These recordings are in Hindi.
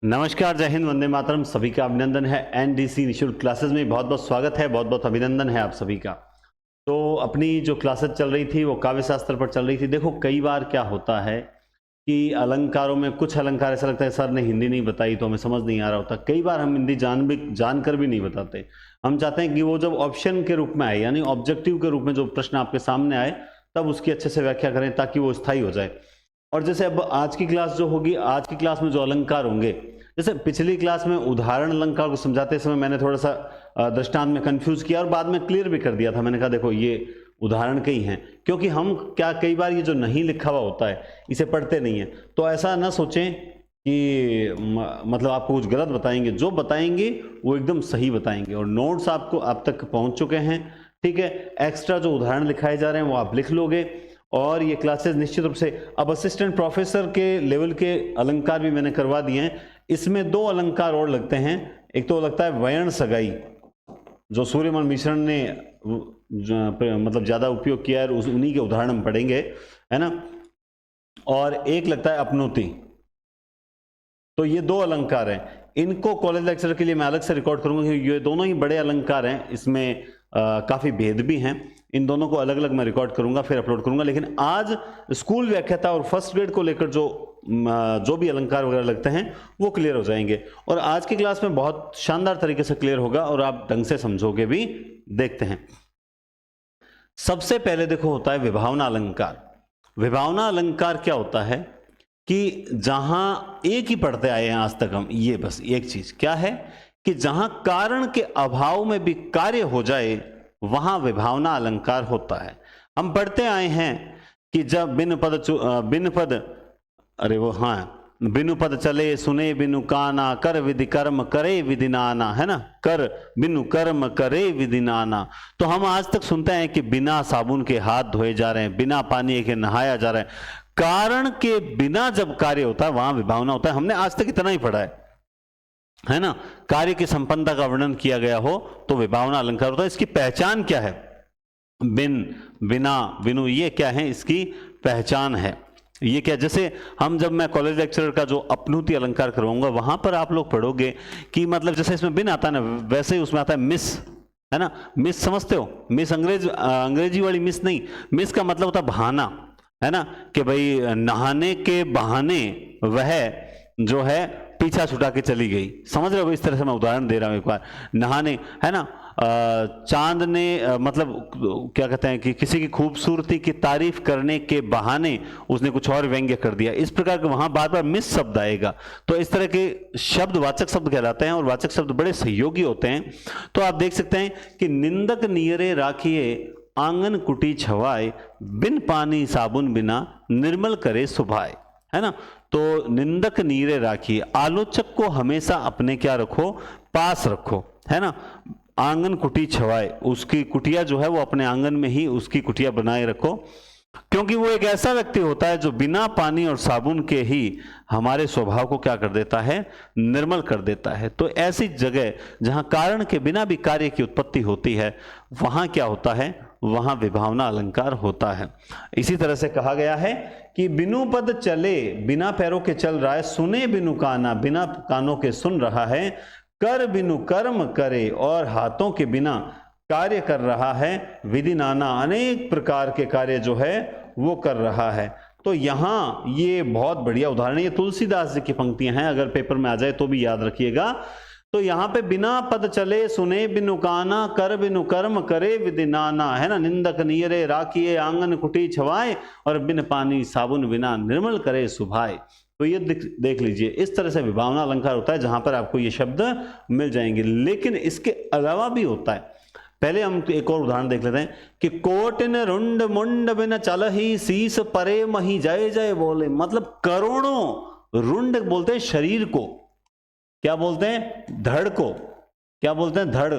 नमस्कार, जय हिंद, वंदे मातरम। सभी का अभिनंदन है एनडीसी निशुल्क क्लासेस में। बहुत बहुत स्वागत है, बहुत बहुत अभिनंदन है आप सभी का। तो अपनी जो क्लासेस चल रही थी वो काव्य शास्त्र पर चल रही थी। देखो कई बार क्या होता है कि अलंकारों में कुछ अलंकार ऐसा लगता है सर ने हिंदी नहीं बताई तो हमें समझ नहीं आ रहा होता। कई बार हम हिंदी जानकर भी नहीं बताते। हम चाहते हैं कि वो जब ऑप्शन के रूप में आए, यानी ऑब्जेक्टिव के रूप में जो प्रश्न आपके सामने आए, तब उसकी अच्छे से व्याख्या करें ताकि वो स्थायी हो जाए। और जैसे अब आज की क्लास जो होगी, आज की क्लास में जो अलंकार होंगे, जैसे पिछली क्लास में उदाहरण अलंकार को समझाते समय मैंने थोड़ा सा दृष्टांत में कंफ्यूज किया और बाद में क्लियर भी कर दिया था। मैंने कहा देखो ये उदाहरण के ही हैं, क्योंकि हम क्या कई बार ये जो नहीं लिखा हुआ होता है इसे पढ़ते नहीं है। तो ऐसा ना सोचें कि मतलब आपको कुछ गलत बताएंगे। जो बताएंगे वो एकदम सही बताएंगे और नोट्स आपको आप तक पहुंच चुके हैं। ठीक है, एक्स्ट्रा जो उदाहरण लिखाए जा रहे हैं वो आप लिख लोगे। और ये क्लासेस निश्चित रूप से अब असिस्टेंट प्रोफेसर के लेवल के अलंकार भी मैंने करवा दिए हैं। इसमें दो अलंकार और लगते हैं। एक तो लगता है वयण सगाई, जो सूर्यमन मिश्रण ने मतलब ज्यादा उपयोग किया है, उन्हीं के उदाहरण हम पढ़ेंगे, है ना। और एक लगता है अपनोति। तो ये दो अलंकार हैं। इनको कॉलेज लेक्चर के लिए मैं अलग से रिकॉर्ड करूंगा क्योंकि ये दोनों ही बड़े अलंकार हैं। इसमें काफी भेद भी हैं। इन दोनों को अलग अलग मैं रिकॉर्ड करूंगा, फिर अपलोड करूंगा। लेकिन आज स्कूल व्याख्याता और फर्स्ट ग्रेड को लेकर जो भी अलंकार वगैरह लगते हैं वो क्लियर हो जाएंगे। और आज की क्लास में बहुत शानदार तरीके से क्लियर होगा और आप ढंग से समझोगे भी। देखते हैं। सबसे पहले देखो होता है विभावना अलंकार। विभावना अलंकार क्या होता है कि जहां एक ही पढ़ते आए हैं आज तक हम, ये बस एक चीज क्या है कि जहां कारण के अभाव में भी कार्य हो जाए वहां विभावना अलंकार होता है। हम पढ़ते आए हैं कि जब बिन पद अरे वो हाँ बिनु पद चले सुने बिनु काना, कर विधि कर्म करे विधि नाना, है ना। कर बिनु कर्म करे विधि नाना। तो हम आज तक सुनते हैं कि बिना साबुन के हाथ धोए जा रहे हैं, बिना पानी के नहाया जा रहा है। कारण के बिना जब कार्य होता है वहां विभावना होता है। हमने आज तक इतना ही पढ़ा है ना। कार्य की संपन्नता का वर्णन किया गया हो तो विभावना अलंकार होता है। इसकी पहचान क्या है? बिन, बिना, बिनु, ये क्या है? इसकी पहचान है। ये क्या, जैसे हम जब मैं कॉलेज लेक्चरर का जो अपनोति अलंकार करवाऊंगा वहां पर आप लोग पढ़ोगे कि मतलब जैसे इसमें बिन आता है ना, वैसे ही उसमें आता है मिस, है ना। मिस समझते हो? मिस अंग्रेजी वाली मिस नहीं। मिस का मतलब होता है बहाना, है ना, कि भाई नहाने के बहाने वह जो है पीछा छुटा के चली गई। समझ रहे हो? इस तरह से मैं उदाहरण दे रहा हूं एक बार। नहाने, है ना, चांद ने मतलब क्या कहते हैं कि किसी की खूबसूरती की तारीफ करने के बहाने उसने कुछ और व्यंग्य कर दिया। इस प्रकार के वहां बार बार मिस शब्द आएगा। तो इस तरह के शब्द वाचक शब्द कहलाते हैं और वाचक शब्द बड़े सहयोगी होते हैं। तो आप देख सकते हैं कि निंदक नियरे राखिए आंगन कुटी छवाए, बिन पानी साबुन बिना निर्मल करे सुभाए, है ना। तो निंदक नीरे राखिए, आलोचक को हमेशा अपने क्या रखो? पास रखो, है ना। आंगन कुटी छवाए, उसकी कुटिया जो है वो अपने आंगन में ही उसकी कुटिया बनाए रखो, क्योंकि वो एक ऐसा व्यक्ति होता है जो बिना पानी और साबुन के ही हमारे स्वभाव को क्या कर देता है? निर्मल कर देता है। तो ऐसी जगह जहां कारण के बिना भी कार्य की उत्पत्ति होती है वहां क्या होता है? वहां विभावना अलंकार होता है। इसी तरह से कहा गया है कि बिनु पद चले, बिना पैरों के चल रहा है, सुने बिनु काना, बिना कानों के सुन रहा है, कर बिनु कर्म करे, और हाथों के बिना कार्य कर रहा है, विधि नाना, अनेक प्रकार के कार्य जो है वो कर रहा है। तो यहां ये बहुत बढ़िया उदाहरण है। ये तुलसीदास जी की पंक्तियां हैं, अगर पेपर में आ जाए तो भी याद रखिएगा। तो यहां पे बिना पद चले सुने बिनु काना, कर बिनु कर्म करे विधि नाना, है ना। निंदक नियरे राखिए आंगन कुटी छवाए, और बिन पानी साबुन बिना निर्मल करे सुभाए। तो ये देख लीजिए, इस तरह से विभावना अलंकार होता है जहां पर आपको ये शब्द मिल जाएंगे। लेकिन इसके अलावा भी होता है। पहले हम एक और उदाहरण देख लेते हैं कि कोटिन रुंड मुंड बिन चलही, शीस परे मही जय जय बोले। मतलब करोड़ों रुंड बोलते हैं शरीर को, क्या बोलते हैं? धड़ को। क्या बोलते हैं? धड़।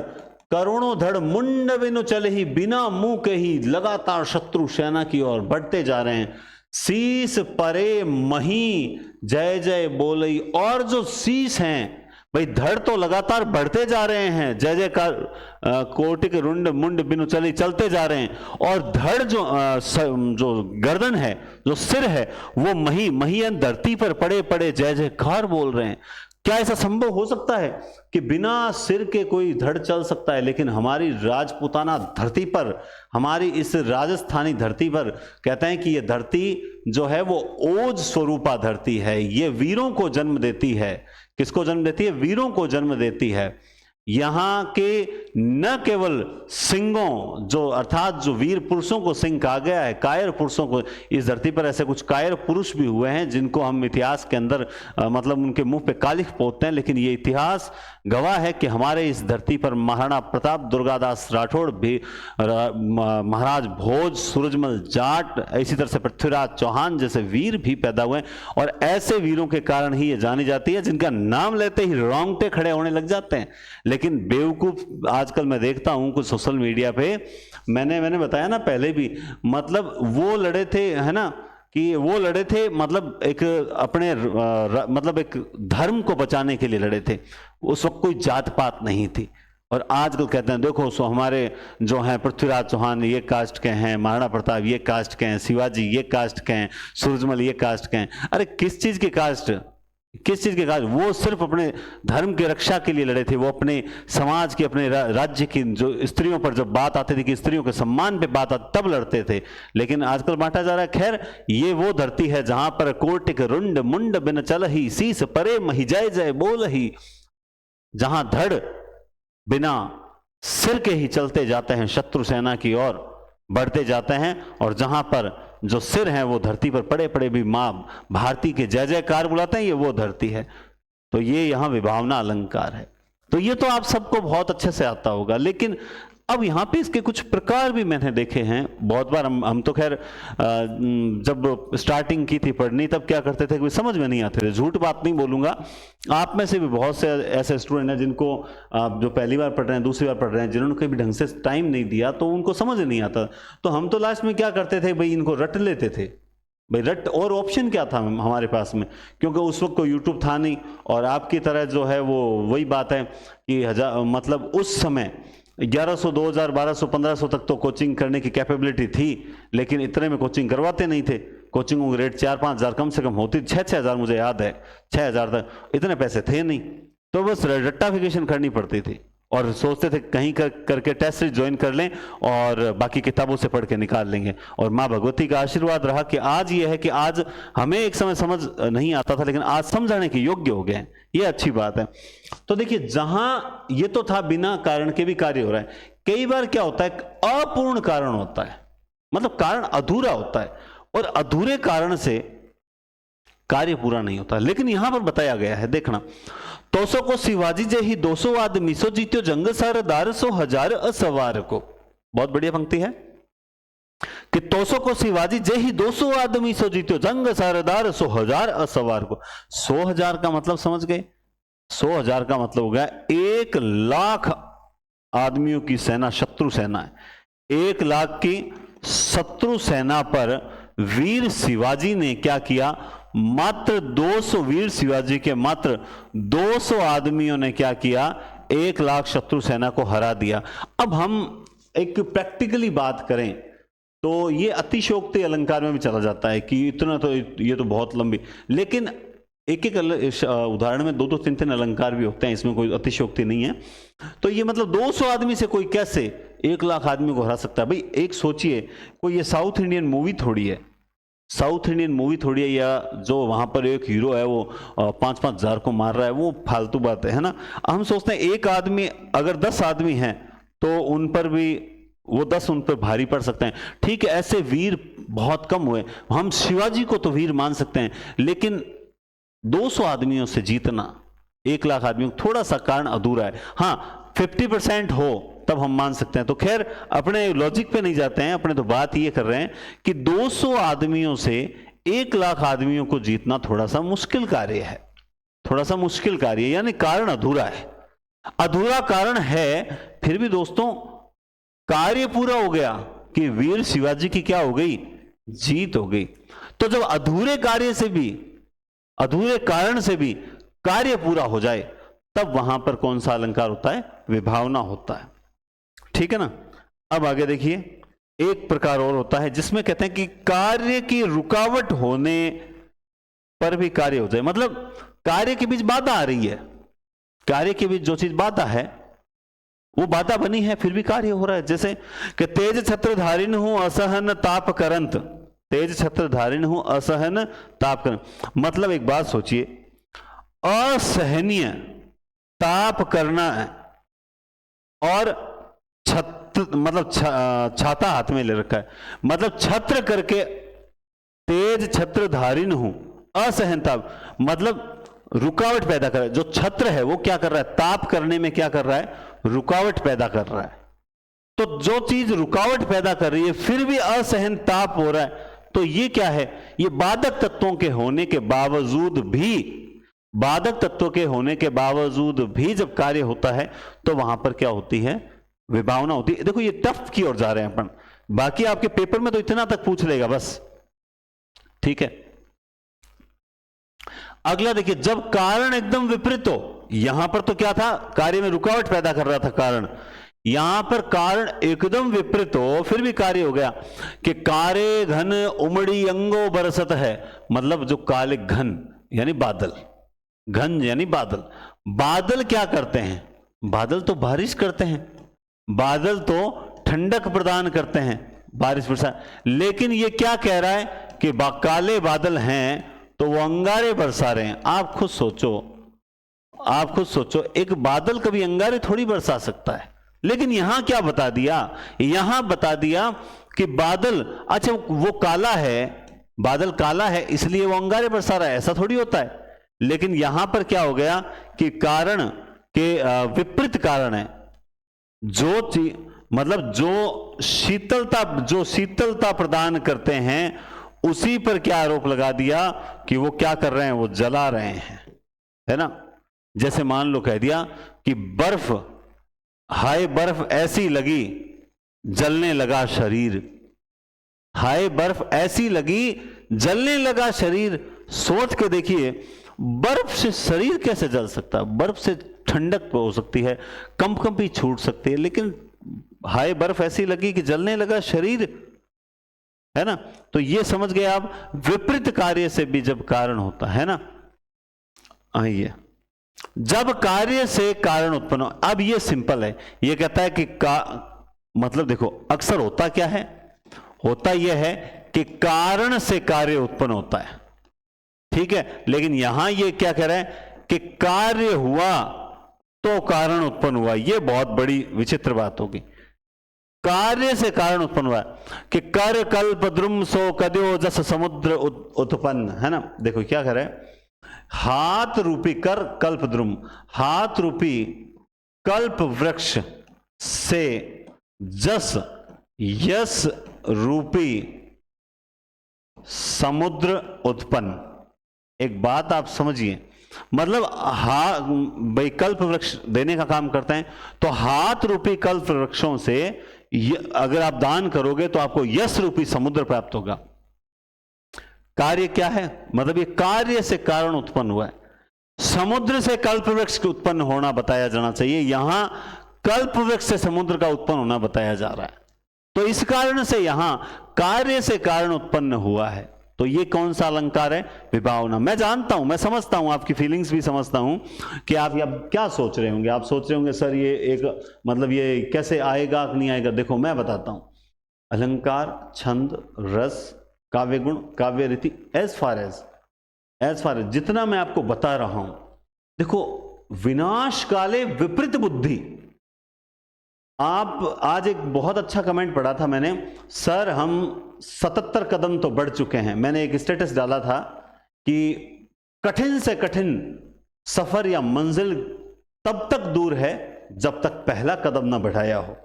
करोड़ों धड़ मुंड बिनु चलही, बिना मुंह के ही लगातार शत्रु सेना की ओर बढ़ते जा रहे हैं। शीस परे मही जय जय बोलई, और जो शीस हैं भाई, धड़ तो लगातार बढ़ते जा रहे हैं, जय जयकार कोटिक रुंड मुंड बिनु चली चलते जा रहे हैं, और धड़ जो गर्दन है, जो सिर है, वो मही धरती पर पड़े पड़े जय जयकार बोल रहे हैं। क्या ऐसा संभव हो सकता है कि बिना सिर के कोई धड़ चल सकता है? लेकिन हमारी राजपूताना धरती पर, हमारी इस राजस्थानी धरती पर कहते हैं कि ये धरती जो है वो ओज स्वरूपा धरती है, ये वीरों को जन्म देती है। किसको जन्म देती है? वीरों को जन्म देती है। यहां के न केवल सिंहों, जो अर्थात जो वीर पुरुषों को सिंह कहा गया है, कायर पुरुषों को, इस धरती पर ऐसे कुछ कायर पुरुष भी हुए हैं जिनको हम इतिहास के अंदर मतलब उनके मुंह पे कालिख पोतते हैं, लेकिन ये इतिहास गवाह है कि हमारे इस धरती पर महाराणा प्रताप, दुर्गादास राठौड़ भी, महाराज भोज, सूरजमल जाट, इसी तरह से पृथ्वीराज चौहान जैसे वीर भी पैदा हुए। और ऐसे वीरों के कारण ही ये जानी जाती है जिनका नाम लेते ही रोंगटे खड़े होने लग जाते हैं। लेकिन बेवकूफ आजकल मैं देखता हूं कुछ सोशल मीडिया पे, मैंने बताया ना पहले भी, मतलब वो लड़े थे, है ना, कि वो लड़े थे मतलब एक अपने मतलब एक धर्म को बचाने के लिए लड़े थे। उस वक्त कोई जात पात नहीं थी। और आजकल कहते हैं देखो सो हमारे जो हैं पृथ्वीराज चौहान ये कास्ट के हैं, महाराणा प्रताप ये कास्ट के हैं, शिवाजी ये कास्ट के हैं, सूरजमल ये कास्ट के हैं। अरे किस चीज के कास्ट, किस चीज के कास्ट? वो सिर्फ अपने धर्म की रक्षा के लिए लड़े थे। वो अपने समाज की, अपने राज्य की, जो स्त्रियों पर जब बात आती थी कि स्त्रियों के सम्मान पे बात आती तब लड़ते थे। लेकिन आजकल बांटा जा रहा है। खैर, ये वो धरती है जहां पर कोटिक रुंड मुंड बिन चल ही, शीस परे मही जय जय बोल ही, जहां धड़ बिना सिर के ही चलते जाते हैं, शत्रु सेना की ओर बढ़ते जाते हैं, और जहां पर जो सिर हैं वो धरती पर पड़े पड़े भी मां भारती के जय जयकार बुलाते हैं, ये वो धरती है। तो ये यहां विभावना अलंकार है। तो ये तो आप सबको बहुत अच्छे से आता होगा। लेकिन अब यहाँ पे इसके कुछ प्रकार भी मैंने देखे हैं बहुत बार। हम तो खैर जब स्टार्टिंग की थी पढ़नी तब क्या करते थे, कोई समझ में नहीं आते थे। झूठ बात नहीं बोलूंगा, आप में से भी बहुत से ऐसे स्टूडेंट हैं जिनको जो पहली बार पढ़ रहे हैं, दूसरी बार पढ़ रहे हैं, जिन्होंने कभी ढंग से टाइम नहीं दिया तो उनको समझ नहीं आता। तो हम तो लास्ट में क्या करते थे भाई, इनको रट लेते थे भाई, रट। और ऑप्शन क्या था हमारे पास में, क्योंकि उस वक्त कोई यूट्यूब था नहीं, और आपकी तरह जो है वो वही बात है कि मतलब उस समय 1100, 2000, 1200, 1500 तक तो कोचिंग करने की कैपेबिलिटी थी, लेकिन इतने में कोचिंग करवाते नहीं थे। कोचिंगों की रेट 4-5 हज़ार कम से कम होती, 6-6 हज़ार मुझे याद है, 6 हज़ार तक, इतने पैसे थे नहीं। तो बस रट्टाफिकेशन करनी पड़ती थी, और सोचते थे कहीं करके टेस्ट सीरीज ज्वाइन कर लें और बाकी किताबों से पढ़ के निकाल लेंगे। और माँ भगवती का आशीर्वाद रहा कि आज ये है कि आज हमें एक समय समझ नहीं आता था, लेकिन आज समझाने के योग्य हो गए, ये अच्छी बात है। तो देखिए, जहां ये तो था बिना कारण के भी कार्य हो रहा है। कई बार क्या होता है, अपूर्ण कारण होता है, मतलब कारण अधूरा होता है, और अधूरे कारण से कार्य पूरा नहीं होता। लेकिन यहां पर बताया गया है, देखना, 200 को शिवाजी जे ही 200 आदमी सो जीत्यो जंग सार दार 100 हजार असवार को। बहुत बढ़िया पंक्ति है कि 200 को शिवाजी जे ही 200 आदमी सो जीत्यो जंग सार दार 100 हजार असवार को। 100 हजार का मतलब समझ गए? 100 हजार का मतलब हो गया 1 लाख आदमियों की सेना, शत्रु सेना है। 1 लाख की शत्रु सेना पर वीर शिवाजी ने क्या किया, मात्र 200 वीर शिवाजी के मात्र 200 आदमियों ने क्या किया, 1 लाख शत्रु सेना को हरा दिया। अब हम एक प्रैक्टिकली बात करें तो ये अतिशयोक्ति अलंकार में भी चला जाता है कि इतना तो, ये तो बहुत लंबी, लेकिन एक एक उदाहरण में 2-2, 3-3 अलंकार भी होते हैं, इसमें कोई अतिशयोक्ति नहीं है। तो ये मतलब 200 आदमी से कोई कैसे 1 लाख आदमी को हरा सकता है? भाई एक सोचिए, कोई ये साउथ इंडियन मूवी थोड़ी है, साउथ इंडियन मूवी थोड़ी है, या जो वहां पर एक हीरो है वो 5-5 हजार को मार रहा है, वो फालतू बात है ना। हम सोचते हैं एक आदमी, अगर 10 आदमी हैं तो उन पर भी वो 10 उन पर भारी पड़ सकते हैं। ठीक है, ऐसे वीर बहुत कम हुए। हम शिवाजी को तो वीर मान सकते हैं, लेकिन 200 आदमियों से जीतना 1 लाख आदमियों, थोड़ा सा कारण अधूरा है। हाँ, 50% हो तब हम मान सकते हैं। तो खैर, अपने लॉजिक पे नहीं जाते हैं, अपने तो बात ये कर रहे हैं कि 200 आदमियों से 1 लाख आदमियों को जीतना थोड़ा सा मुश्किल कार्य है, थोड़ा सा मुश्किल कार्य है, यानी कारण अधूरा है, अधूरा कारण है। फिर भी दोस्तों कार्य पूरा हो गया कि वीर शिवाजी की क्या हो गई, जीत हो गई। तो जब अधूरे कार्य से भी, अधूरे कारण से भी कार्य पूरा हो जाए, तब वहां पर कौन सा अलंकार होता है, विभावना होता है। ठीक है ना। अब आगे देखिए, एक प्रकार और होता है जिसमें कहते हैं कि कार्य की रुकावट होने पर भी कार्य हो जाए। मतलब कार्य के बीच बाधा आ रही है, कार्य के बीच जो चीज बाधा है वो बाधा बनी है, फिर भी कार्य हो रहा है। जैसे कि तेज छत्र धारिण हूं असहन ताप करंत, तेज छत्र धारिण हूं असहन ताप करंत, मतलब एक बात सोचिए, असहनीय ताप करना है और छत्र मतलब छाता हाथ में ले रखा है, मतलब छत्र करके तेज छत्र धारिण हूं असहन ताप, मतलब रुकावट पैदा कर रहा है। जो छत्र है वो क्या कर रहा है, ताप करने में क्या कर रहा है, रुकावट पैदा कर रहा है। तो जो चीज रुकावट पैदा कर रही है फिर भी असहन ताप हो रहा है, तो ये क्या है, ये बाधक तत्वों के होने के बावजूद भी, बाधक तत्वों के होने के बावजूद भी जब कार्य होता है तो वहां पर क्या होती है, विभावना होती है। देखो ये टफ की ओर जा रहे हैं अपन, बाकी आपके पेपर में तो इतना तक पूछ लेगा बस, ठीक है। अगला देखिए, जब कारण एकदम विपरीत हो, यहां पर तो क्या था, कार्य में रुकावट पैदा कर रहा था कारण, यहां पर कारण एकदम विपरीत हो फिर भी कार्य हो गया कि कारे घन उमड़ी अंगो बरसत है, मतलब जो काले घन यानी बादल, घन यानी बादल, बादल क्या करते हैं, बादल तो बारिश करते हैं, बादल तो ठंडक प्रदान करते हैं, बारिश बरसा, लेकिन ये क्या कह रहा है कि काले बादल हैं तो वो अंगारे बरसा रहे हैं। आप खुद सोचो, आप खुद सोचो, एक बादल कभी अंगारे थोड़ी बरसा सकता है, लेकिन यहां क्या बता दिया, यहां बता दिया कि बादल, अच्छा वो काला है, बादल काला है इसलिए वो अंगारे बरसा रहा है, ऐसा थोड़ी होता है। लेकिन यहां पर क्या हो गया कि कारण के विपरीत कारण है, जो चीज मतलब जो शीतलता प्रदान करते हैं उसी पर क्या आरोप लगा दिया कि वो क्या कर रहे हैं, वो जला रहे हैं, है ना। जैसे मान लो कह दिया कि बर्फ, हाय बर्फ ऐसी लगी जलने लगा शरीर, हाय बर्फ ऐसी लगी जलने लगा शरीर। सोच के देखिए, बर्फ से शरीर कैसे जल सकता है, बर्फ से ठंडक हो सकती है, कंपकंपी छूट सकती है, लेकिन हाय बर्फ ऐसी लगी कि जलने लगा शरीर, है ना। तो ये समझ गए आप, विपरीत कार्य से भी जब कारण होता है ना। आइए, जब कार्य से कारण उत्पन्न हो, अब ये सिंपल है, ये कहता है कि मतलब देखो अक्सर होता क्या है, होता यह है कि कारण से कार्य उत्पन्न होता है, ठीक है। लेकिन यहां ये क्या कह रहा है कि कार्य हुआ तो कारण उत्पन्न हुआ, ये बहुत बड़ी विचित्र बात होगी। कार्य से कारण उत्पन्न हुआ कि कर कल्प द्रुम सो कद्यो जस समुद्र उत्पन्न, है ना। देखो क्या कह रहे हैं, हाथ रूपी कर कल्प द्रुम, हाथ रूपी कल्प वृक्ष से जस यस रूपी समुद्र उत्पन्न। एक बात आप समझिए, मतलब भाई कल्प वृक्ष देने का काम करते हैं, तो हाथ रूपी कल्प वृक्षों से अगर आप दान करोगे तो आपको यश रूपी समुद्र प्राप्त होगा। कार्य क्या है, मतलब ये कार्य से कारण उत्पन्न हुआ है, समुद्र से कल्प वृक्ष उत्पन्न होना बताया जाना चाहिए, यहां कल्प वृक्ष से समुद्र का उत्पन्न होना बताया जा रहा है। तो इस कारण से यहां कार्य से कारण उत्पन्न हुआ है। तो ये कौन सा अलंकार है, विभावना। मैं जानता हूं, मैं समझता हूं, आपकी फीलिंग्स भी समझता हूं कि आप अब क्या सोच रहे होंगे, आप सोच रहे होंगे सर ये एक मतलब ये कैसे आएगा कि नहीं आएगा। देखो मैं बताता हूं, अलंकार, छंद, रस, काव्य गुण, काव्य रीति, एज फार एज जितना मैं आपको बता रहा हूं, देखो विनाश काले विपरीत बुद्धि। आप आज एक बहुत अच्छा कमेंट पढ़ा था मैंने, सर हम 77 कदम तो बढ़ चुके हैं। मैंने एक स्टेटस डाला था कि कठिन से कठिन सफर या मंजिल तब तक दूर है जब तक पहला कदम न बढ़ाया हो।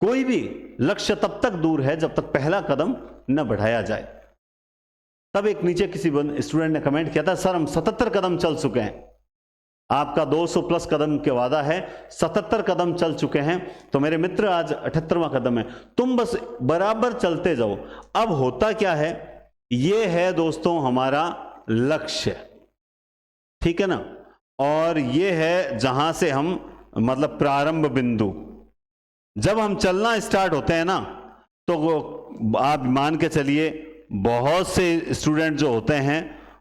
कोई भी लक्ष्य तब तक दूर है जब तक पहला कदम न बढ़ाया जाए। तब एक नीचे किसी स्टूडेंट ने कमेंट किया था, सर हम 77 कदम चल चुके हैं, आपका 200 प्लस कदम के वादा है, 77 कदम चल चुके हैं, तो मेरे मित्र आज 78वां कदम है, तुम बस बराबर चलते जाओ। अब होता क्या है, ये है दोस्तों हमारा लक्ष्य, ठीक है ना, और ये है जहां से हम मतलब प्रारंभ बिंदु। जब हम चलना स्टार्ट होते हैं ना, तो आप मान के चलिए बहुत से स्टूडेंट जो होते हैं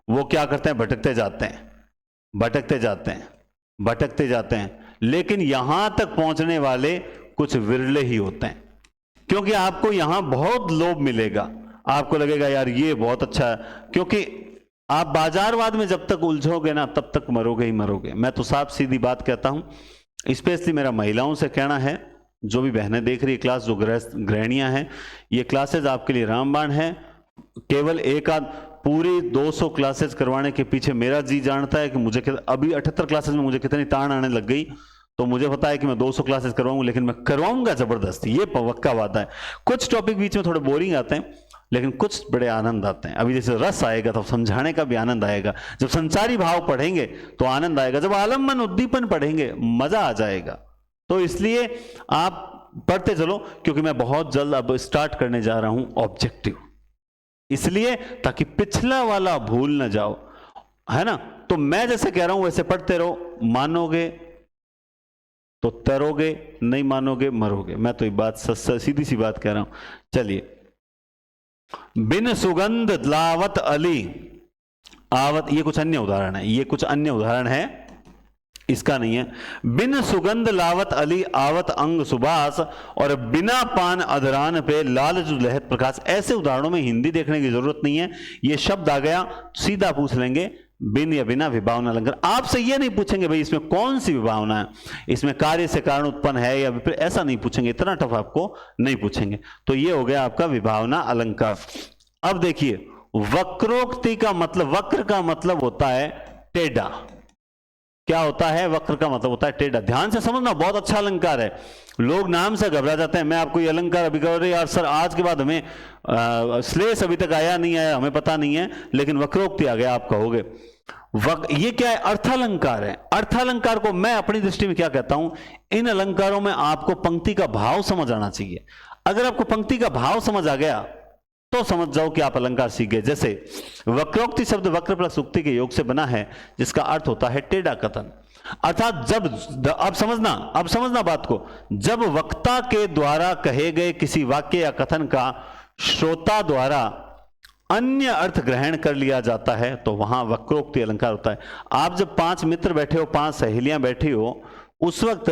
वो क्या करते हैं, भटकते जाते हैं। भटकते जाते हैं, भटकते जाते हैं, लेकिन यहां तक पहुंचने वाले कुछ विरले ही होते हैं, क्योंकि आपको यहां बहुत लोभ मिलेगा, आपको लगेगा यार ये बहुत अच्छा है, क्योंकि आप बाजारवाद में जब तक उलझोगे ना तब तक मरोगे ही मरोगे। मैं तो साफ सीधी बात कहता हूं, स्पेशली मेरा महिलाओं से कहना है, जो भी बहनें देख रही क्लास, जो गृहिणियां हैं, ये क्लासेस आपके लिए रामबाण है। केवल एक आध पूरी 200 क्लासेस करवाने के पीछे मेरा जी जानता है कि मुझे अभी 78 क्लासेस में मुझे कितनी तान आने लग गई, तो मुझे पता है कि मैं 200 क्लासेस करवाऊंगा, लेकिन मैं करवाऊंगा जबरदस्ती, ये पक्का वादा है। कुछ टॉपिक बीच में थोड़े बोरिंग आते हैं, लेकिन कुछ बड़े आनंद आते हैं। अभी जैसे रस आएगा तो समझाने का भी आनंद आएगा, जब संचारी भाव पढ़ेंगे तो आनंद आएगा, जब आलम्बन उद्दीपन पढ़ेंगे मजा आ जाएगा। तो इसलिए आप पढ़ते चलो, क्योंकि मैं बहुत जल्द अब स्टार्ट करने जा रहा हूं ऑब्जेक्टिव, इसलिए ताकि पिछला वाला भूल ना जाओ, है ना। तो मैं जैसे कह रहा हूं वैसे पढ़ते रहो, मानोगे तो तरोगे, नहीं मानोगे मरोगे। मैं तो ये बात सीधी सी बात कह रहा हूं। चलिए, बिन सुगंध लावत अली आवत, ये कुछ अन्य उदाहरण है, ये कुछ अन्य उदाहरण है, इसका नहीं है। बिन सुगंध लावत अली आवत अंग सुबास, और बिना पान अधरान पे लालच लहत प्रकाश। ऐसे उदाहरणों में हिंदी देखने की जरूरत नहीं है, ये शब्द आ गया सीधा पूछ लेंगे, बिन या बिना विभावना अलंकार। आपसे ये नहीं पूछेंगे भाई इसमें कौन सी विभावना है, इसमें कार्य से कारण उत्पन्न है या विपरीत, ऐसा नहीं पूछेंगे, इतना टफ आपको नहीं पूछेंगे। तो ये हो गया आपका विभावना अलंकार। अब देखिए, वक्रोक्ति का मतलब, वक्र का मतलब होता है टेढ़ा। क्या होता है? वक्र का मतलब होता है टेढ़ा। ध्यान से समझना, बहुत अच्छा अलंकार है। लोग नाम से घबरा जाते हैं, मैं आपको ये अलंकार अभी कह रहे यार सर आज के बाद हमें श्लेष अभी तक आया नहीं आया, हमें पता नहीं है, लेकिन वक्रोक्ति आ गया, आप कहोगे ये क्या है? अर्थालंकार है। अर्थालंकार को मैं अपनी दृष्टि में क्या कहता हूं, इन अलंकारों में आपको पंक्ति का भाव समझ आना चाहिए। अगर आपको पंक्ति का भाव समझ आ गया तो समझ जाओ कि आप अलंकार सीख गए। जैसे वक्रोक्ति शब्द वक्र प्लस उक्ति के योग से बना है, जिसका अर्थ होता है टेढ़ा कथन। अर्थात जब, अब समझना बात को, जब वक्ता के द्वारा कहे गए किसी वाक्य या कथन का श्रोता द्वारा अन्य अर्थ ग्रहण कर लिया जाता है तो वहां वक्रोक्ति अलंकार होता है। आप जब 5 मित्र बैठे हो, 5 सहेलियां बैठी हो, उस वक्त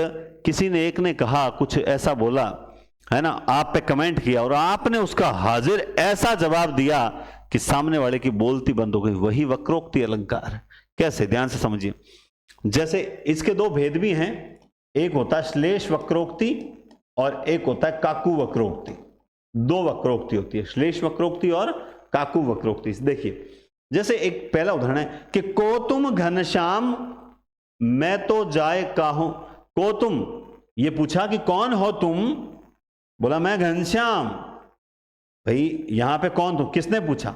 किसी ने, एक ने कहा, कुछ ऐसा बोला, है ना, आप पे कमेंट किया और आपने उसका हाजिर ऐसा जवाब दिया कि सामने वाले की बोलती बंद हो गई, वही वक्रोक्ति अलंकार है। कैसे? ध्यान से समझिए। जैसे इसके 2 भेद भी हैं, एक होता है श्लेष वक्रोक्ति और एक होता है काकू वक्रोक्ति। 2 वक्रोक्ति होती है, श्लेष वक्रोक्ति और काकू वक्रोक्ति। देखिए, जैसे एक पहला उदाहरण है कि को तुम घनश्याम मैं तो जाए काहू। को तुम, ये पूछा कि कौन हो तुम, बोला मैं घनश्याम। भाई यहां पे कौन तुम किसने पूछा?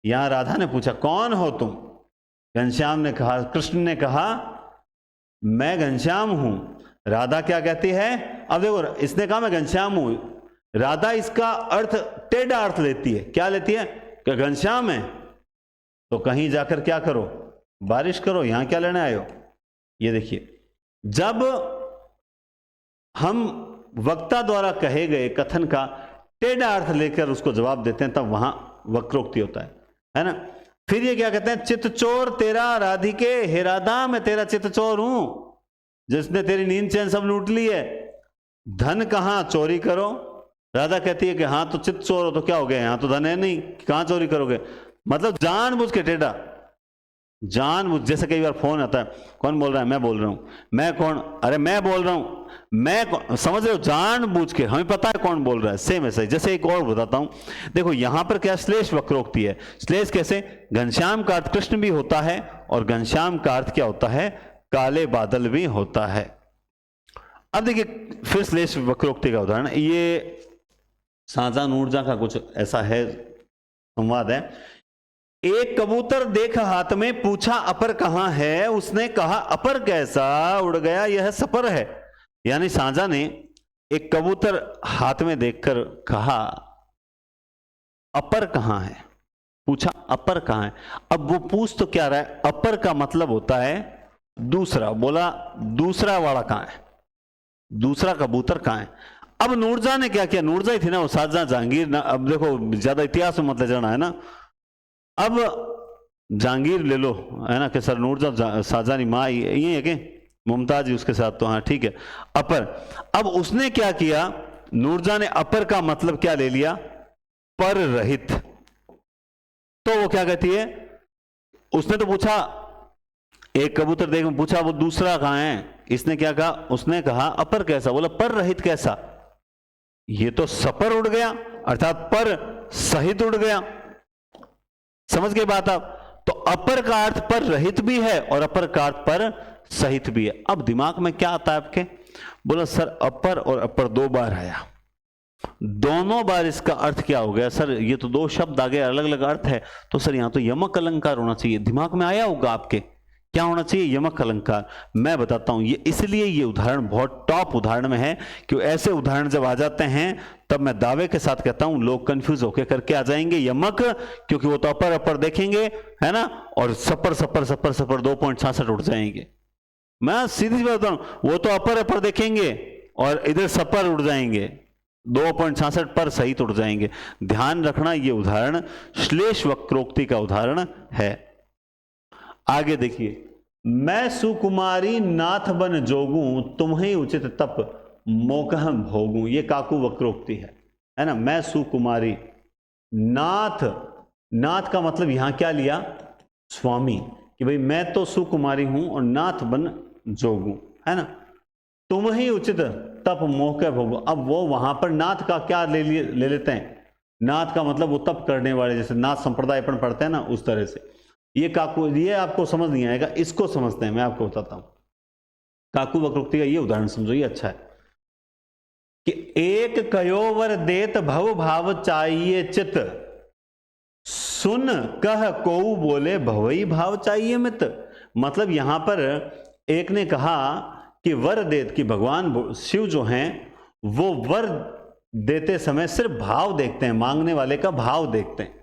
यहां राधा ने पूछा कौन हो तुम। घनश्याम ने कहा, कृष्ण ने कहा मैं घनश्याम हूं। राधा क्या कहती है? अब देखो, इसने कहा मैं घनश्याम हूं, राधा इसका अर्थ टेढ़ा अर्थ लेती है। क्या लेती है? कि घनश्याम है तो कहीं जाकर क्या करो, बारिश करो, यहां क्या लेने आए हो। ये देखिए, जब हम वक्ता द्वारा कहे गए कथन का टेढ़ा अर्थ लेकर उसको जवाब देते हैं, तब वहां वक्रोक्ति होता है ना। फिर ये क्या कहते हैं? चित्त चोर तेरा राधिके, हे राधा मैं तेरा चित्त चोर हूं, जिसने तेरी नींद चैन सब लूट ली है। धन कहां चोरी करो। राधा कहती है कि हाँ तो चित्त चोर हो तो क्या हो गया, यहां तो धन है नहीं, कहां चोरी करोगे। मतलब जानबूझ के टेढ़ा, जानबूझ। जैसे कई बार फोन आता है, कौन बोल रहा है? मैं बोल रहा हूं। मैं कौन? अरे मैं बोल रहा हूं। मैं, समझ रहे हो, जानबूझ के, हमें पता है कौन बोल रहा है। सेम ऐसा ही। जैसे एक और बताता हूं, देखो यहां पर क्या श्लेष वक्रोक्ति है। श्लेष कैसे? घनश्याम का अर्थ कृष्ण भी होता है और घनश्याम का अर्थ क्या होता है? काले बादल भी होता है। अब देखिए फिर श्लेष वक्रोक्ति का उदाहरण, ये साजा नूरजा का कुछ ऐसा है, संवाद है। एक कबूतर देख हाथ में, पूछा अपर कहां है, उसने कहा अपर कैसा, उड़ गया यह सपर है। यानी साजा ने एक कबूतर हाथ में देखकर कहा अपर कहां है, पूछा अपर कहां है। अब वो पूछ तो क्या रहा है, अपर का मतलब होता है दूसरा। बोला दूसरा वाला कहां है, दूसरा कबूतर कहां है। अब नूरजा ने क्या किया, नूरजा ही थी ना वो, साजा जहांगीर ना। अब देखो ज्यादा इतिहास में मत ले जाना है ना। अब जहांगीर ले लो, है ना, कि सर नूरजहां शाहजहां माँ ये है कि मुमताज ही उसके साथ, तो हाँ ठीक है। अपर, अब उसने क्या किया, नूरजहां ने अपर का मतलब क्या ले लिया, पर रहित। तो वो क्या कहती है, उसने तो पूछा, एक कबूतर देख पूछा वो दूसरा कहां है, इसने क्या कहा, उसने कहा अपर कैसा, बोला पर रहित कैसा, ये तो सपर उड़ गया, अर्थात पर सहित उड़ गया। समझ गए बात आप? तो अपर का अर्थ पर रहित भी है और अपर का अर्थ पर सहित भी है। अब दिमाग में क्या आता है आपके, बोला सर अपर और अपर दो बार आया, दोनों बार इसका अर्थ क्या हो गया सर, ये तो दो शब्द आ गए, अलग अलग अर्थ है, तो सर यहां तो यमक अलंकार होना चाहिए। दिमाग में आया होगा आपके, क्या होना चाहिए, यमक अलंकार। मैं बताता हूं, ये इसलिए ये उदाहरण बहुत टॉप उदाहरण में है कि ऐसे उदाहरण जब आ जाते हैं तब मैं दावे के साथ कहता हूं लोग कंफ्यूज होकर करके आ जाएंगे यमक, क्योंकि वो तो अपर अपर देखेंगे, है ना, और सपर सपर सपर सपर 2.66 उठ जाएंगे। मैं सीधी बात बताऊं, वो तो अपर अपर देखेंगे और इधर सपर उड़ जाएंगे, 2.66 पर सहित उड़ जाएंगे। ध्यान रखना, ये उदाहरण श्लेष वक्रोक्ति का उदाहरण है। आगे देखिए, मैं सुकुमारी नाथ बन जोगूं, तुम्हें उचित तप मोकह भोगूं, ये काकू वक्रोक्ति है ना। मैं सुकुमारी, नाथ, नाथ का मतलब यहां क्या लिया, स्वामी, कि भाई मैं तो सुकुमारी हूं और नाथ बन जोगूं, है ना। तुम ही उचित तप मोह के भोगो, अब वो वहां पर नाथ का क्या ले लेते हैं, नाथ का मतलब वो तप करने वाले, जैसे नाथ संप्रदाय पर पढ़ते हैं ना, उस तरह से। ये काकू, ये आपको समझ नहीं आएगा, इसको समझते हैं, मैं आपको बताता हूं। काकू वक्रोक्ति का ये उदाहरण समझो, ये अच्छा है कि एक कयोवर देत भव भाव चाहिए चित, सुन कह कोऊ बोले भवई भाव चाहिए मित। मतलब यहां पर एक ने कहा कि वर देत, कि भगवान शिव जो हैं वो वर देते समय सिर्फ भाव देखते हैं, मांगने वाले का भाव देखते हैं,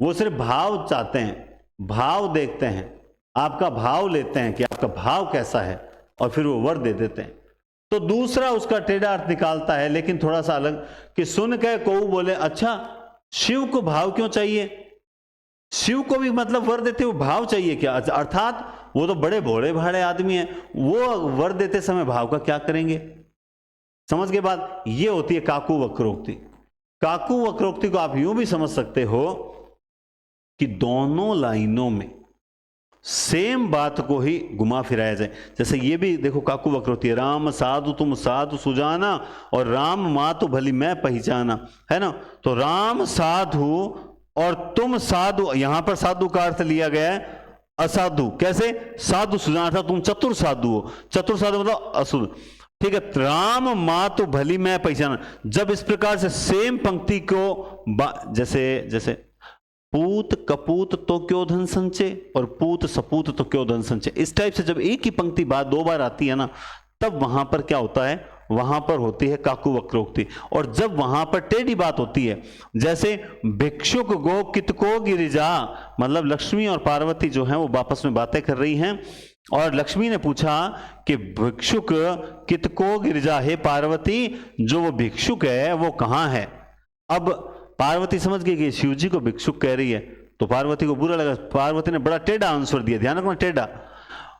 वो सिर्फ भाव चाहते हैं, भाव देखते हैं, आपका भाव लेते हैं कि आपका भाव कैसा है, और फिर वो वर दे देते हैं। तो दूसरा उसका टेढ़ा अर्थ निकालता है, लेकिन थोड़ा सा अलग, कि सुन के कोऊ बोले, अच्छा शिव को भाव क्यों चाहिए, शिव को भी मतलब वर देते हुए भाव चाहिए क्या, अर्थात वो तो बड़े भोले भाड़े आदमी हैं, वो वर देते समय भाव का क्या करेंगे। समझ के बात, ये होती है काकू वक्रोक्ति। काकू वक्रोक्ति को आप यूं भी समझ सकते हो कि दोनों लाइनों में सेम बात को ही घुमा फिराया जाए। जैसे ये भी देखो काकू वक्रोक्ति है, राम साधु तुम साधु सुजाना और राम मातु भली मैं पहचाना, है ना। तो राम साधु और तुम साधु, यहां पर साधु का अर्थ लिया गया है असाधु, कैसे, साधु सुजाना था, तुम चतुर साधु हो, चतुर साधु मतलब असुर, ठीक है। राम मातु भली मैं पहचाना, जब इस प्रकार से सेम पंक्ति को जैसे जैसे पूत कपूत तो क्यों धन संचय और पूत सपूत तो क्यों धन संचय, इस टाइप से जब एक ही पंक्ति बात दो बार आती है ना, तब वहां पर क्या होता है, वहां पर होती है काकू वक्रोक्ति। और जब वहां पर टेढ़ी बात होती है, जैसे भिक्षुक गो कितको गिरिजा, मतलब लक्ष्मी और पार्वती जो है वो आपस में बातें कर रही हैं, और लक्ष्मी ने पूछा कि भिक्षुक कितको गिरिजा, हे पार्वती जो वो भिक्षुक है वो कहां है। अब पार्वती समझ गई कि शिव जी को भिक्षुक कह रही है, तो पार्वती को बुरा लगा, पार्वती ने बड़ा टेढ़ा आंसर दिया, ध्यान रखना टेढ़ा,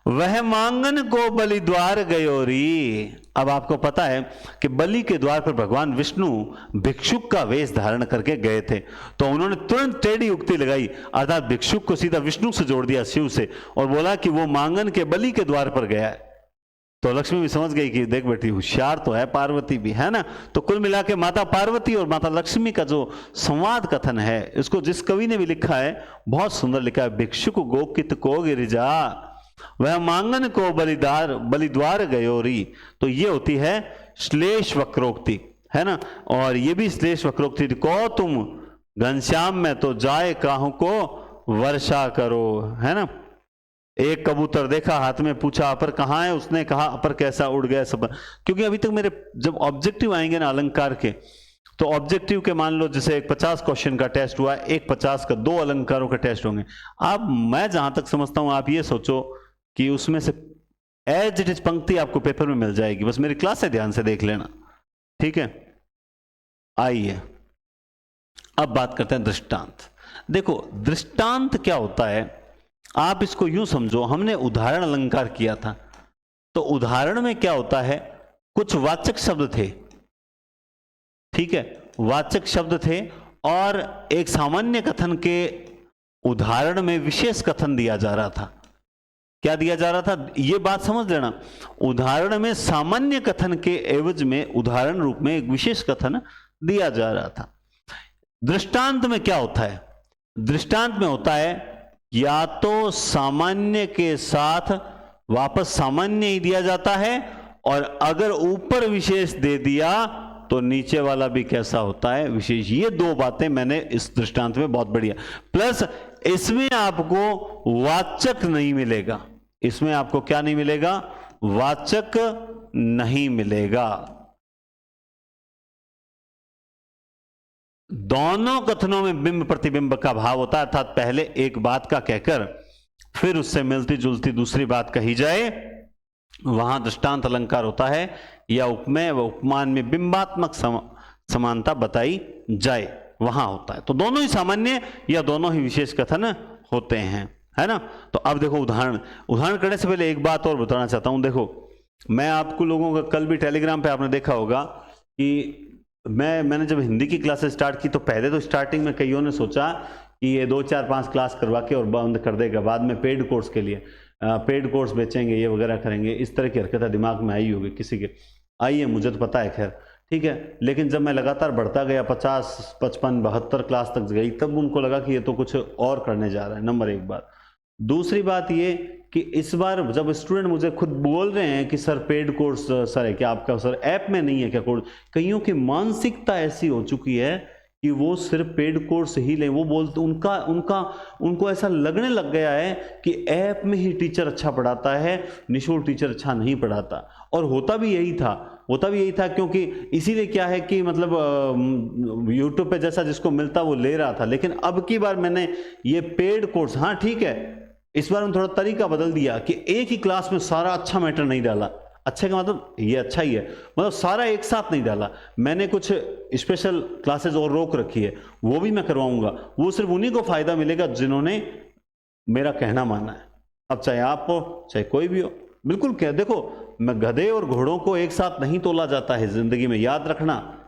वह मांगन को बलि द्वार गयोरी। अब आपको पता है कि बलि के द्वार पर भगवान विष्णु भिक्षुक का वेश धारण करके गए थे, तो उन्होंने तुरंत टेढ़ी उक्ति लगाई, अर्थात भिक्षुक को सीधा विष्णु से जोड़ दिया, शिव से, और बोला कि वो मांगन के बलि के द्वार पर गया है। तो लक्ष्मी भी समझ गई कि देख बेटी होशियार तो है पार्वती भी, है ना। तो कुल मिला के माता पार्वती और माता लक्ष्मी का जो संवाद कथन है, इसको जिस कवि ने भी लिखा है बहुत सुंदर लिखा है, भिक्षुक गोकित को गिरिजा वह मांगन को बलिद्वार गयोरी। तो ये होती है श्लेष वक्रोक्ति, है ना। और ये भी श्लेष वक्रोक्ति, को तुम घनश्याम में तो जाए काहू को वर्षा करो, है ना। एक कबूतर देखा, हाथ में पूछा अपर कहाँ है, उसने कहा अपर कैसा उड़ गया सब। क्योंकि अभी तक मेरे जब ऑब्जेक्टिव आएंगे ना अलंकार के, तो ऑब्जेक्टिव के मान लो जैसे एक 50 क्वेश्चन का टेस्ट हुआ, एक 50 का 2 अलंकारों का टेस्ट होंगे। अब मैं जहां तक समझता हूं, आप ये सोचो कि उसमें से एज इट इज पंक्ति आपको पेपर में मिल जाएगी, बस मेरी क्लास है ध्यान से देख लेना, ठीक है। आइए अब बात करते हैं दृष्टांत। देखो दृष्टांत क्या होता है आप इसको यूं समझो, हमने उदाहरण अलंकार किया था। तो उदाहरण में क्या होता है, कुछ वाचक शब्द थे, ठीक है, वाचक शब्द थे, और एक सामान्य कथन के उदाहरण में विशेष कथन दिया जा रहा था। क्या दिया जा रहा था, यह बात समझ लेना। उदाहरण में सामान्य कथन के एवज में उदाहरण रूप में एक विशेष कथन दिया जा रहा था। दृष्टांत में क्या होता है, दृष्टांत में होता है या तो सामान्य के साथ वापस सामान्य ही दिया जाता है, और अगर ऊपर विशेष दे दिया तो नीचे वाला भी कैसा होता है, विशेष। ये दो बातें मैंने इस दृष्टांत में बहुत बढ़िया। प्लस इसमें आपको वाचक नहीं मिलेगा, इसमें आपको क्या नहीं मिलेगा, वाचक नहीं मिलेगा। दोनों कथनों में बिंब प्रतिबिंब का भाव होता है, अर्थात पहले एक बात का कहकर फिर उससे मिलती जुलती दूसरी बात कही जाए, वहां दृष्टांत अलंकार होता है, या उपमेय व उपमान में बिंबात्मक समानता बताई जाए, वहां होता है। तो दोनों ही सामान्य या दोनों ही विशेष कथन होते हैं, है ना। तो अब देखो उदाहरण करने से पहले एक बात और बताना चाहता हूं। देखो, मैं आपको लोगों का कल भी टेलीग्राम पे आपने देखा होगा कि मैंने जब हिंदी की क्लासेस स्टार्ट की तो पहले तो स्टार्टिंग में कईयों ने सोचा कि ये 2 4 5 क्लास करवा के और बंद कर देगा, बाद में पेड कोर्स के लिए पेड कोर्स बेचेंगे, ये वगैरह करेंगे, इस तरह की हरकत दिमाग में आई होगी किसी के, आई है, मुझे तो पता है, खैर ठीक है। लेकिन जब मैं लगातार बढ़ता गया, 50 55 72 क्लास तक गई, तब उनको लगा कि ये तो कुछ और करने जा रहा है, नंबर एक बात। दूसरी बात ये कि इस बार जब स्टूडेंट मुझे खुद बोल रहे हैं कि सर पेड कोर्स सर है क्या आपका, सर ऐप में नहीं है क्या कोर्स, कईयों की मानसिकता ऐसी हो चुकी है कि वो सिर्फ पेड कोर्स ही लें। वो बोलते उनको ऐसा लगने लग गया है कि ऐप में ही टीचर अच्छा पढ़ाता है, निःशुल्क टीचर अच्छा नहीं पढ़ाता। और होता भी यही था, क्योंकि इसीलिए क्या है कि मतलब यूट्यूब पे जैसा जिसको मिलता वो ले रहा था। लेकिन अब की बार मैंने ये पेड कोर्स, हाँ ठीक है, इस बार मैंने थोड़ा तरीका बदल दिया कि एक ही क्लास में सारा अच्छा मैटर नहीं डाला। अच्छा का मतलब ये अच्छा ही है, मतलब सारा एक साथ नहीं डाला। मैंने कुछ स्पेशल क्लासेस और रोक रखी है, वो भी मैं करवाऊंगा। वो सिर्फ उन्हीं को फायदा मिलेगा जिन्होंने मेरा कहना माना है। अब चाहे आप हो चाहे कोई भी हो, बिल्कुल क्या, देखो मैं गधे और घोड़ों को एक साथ नहीं तोला जाता है जिंदगी में, याद रखना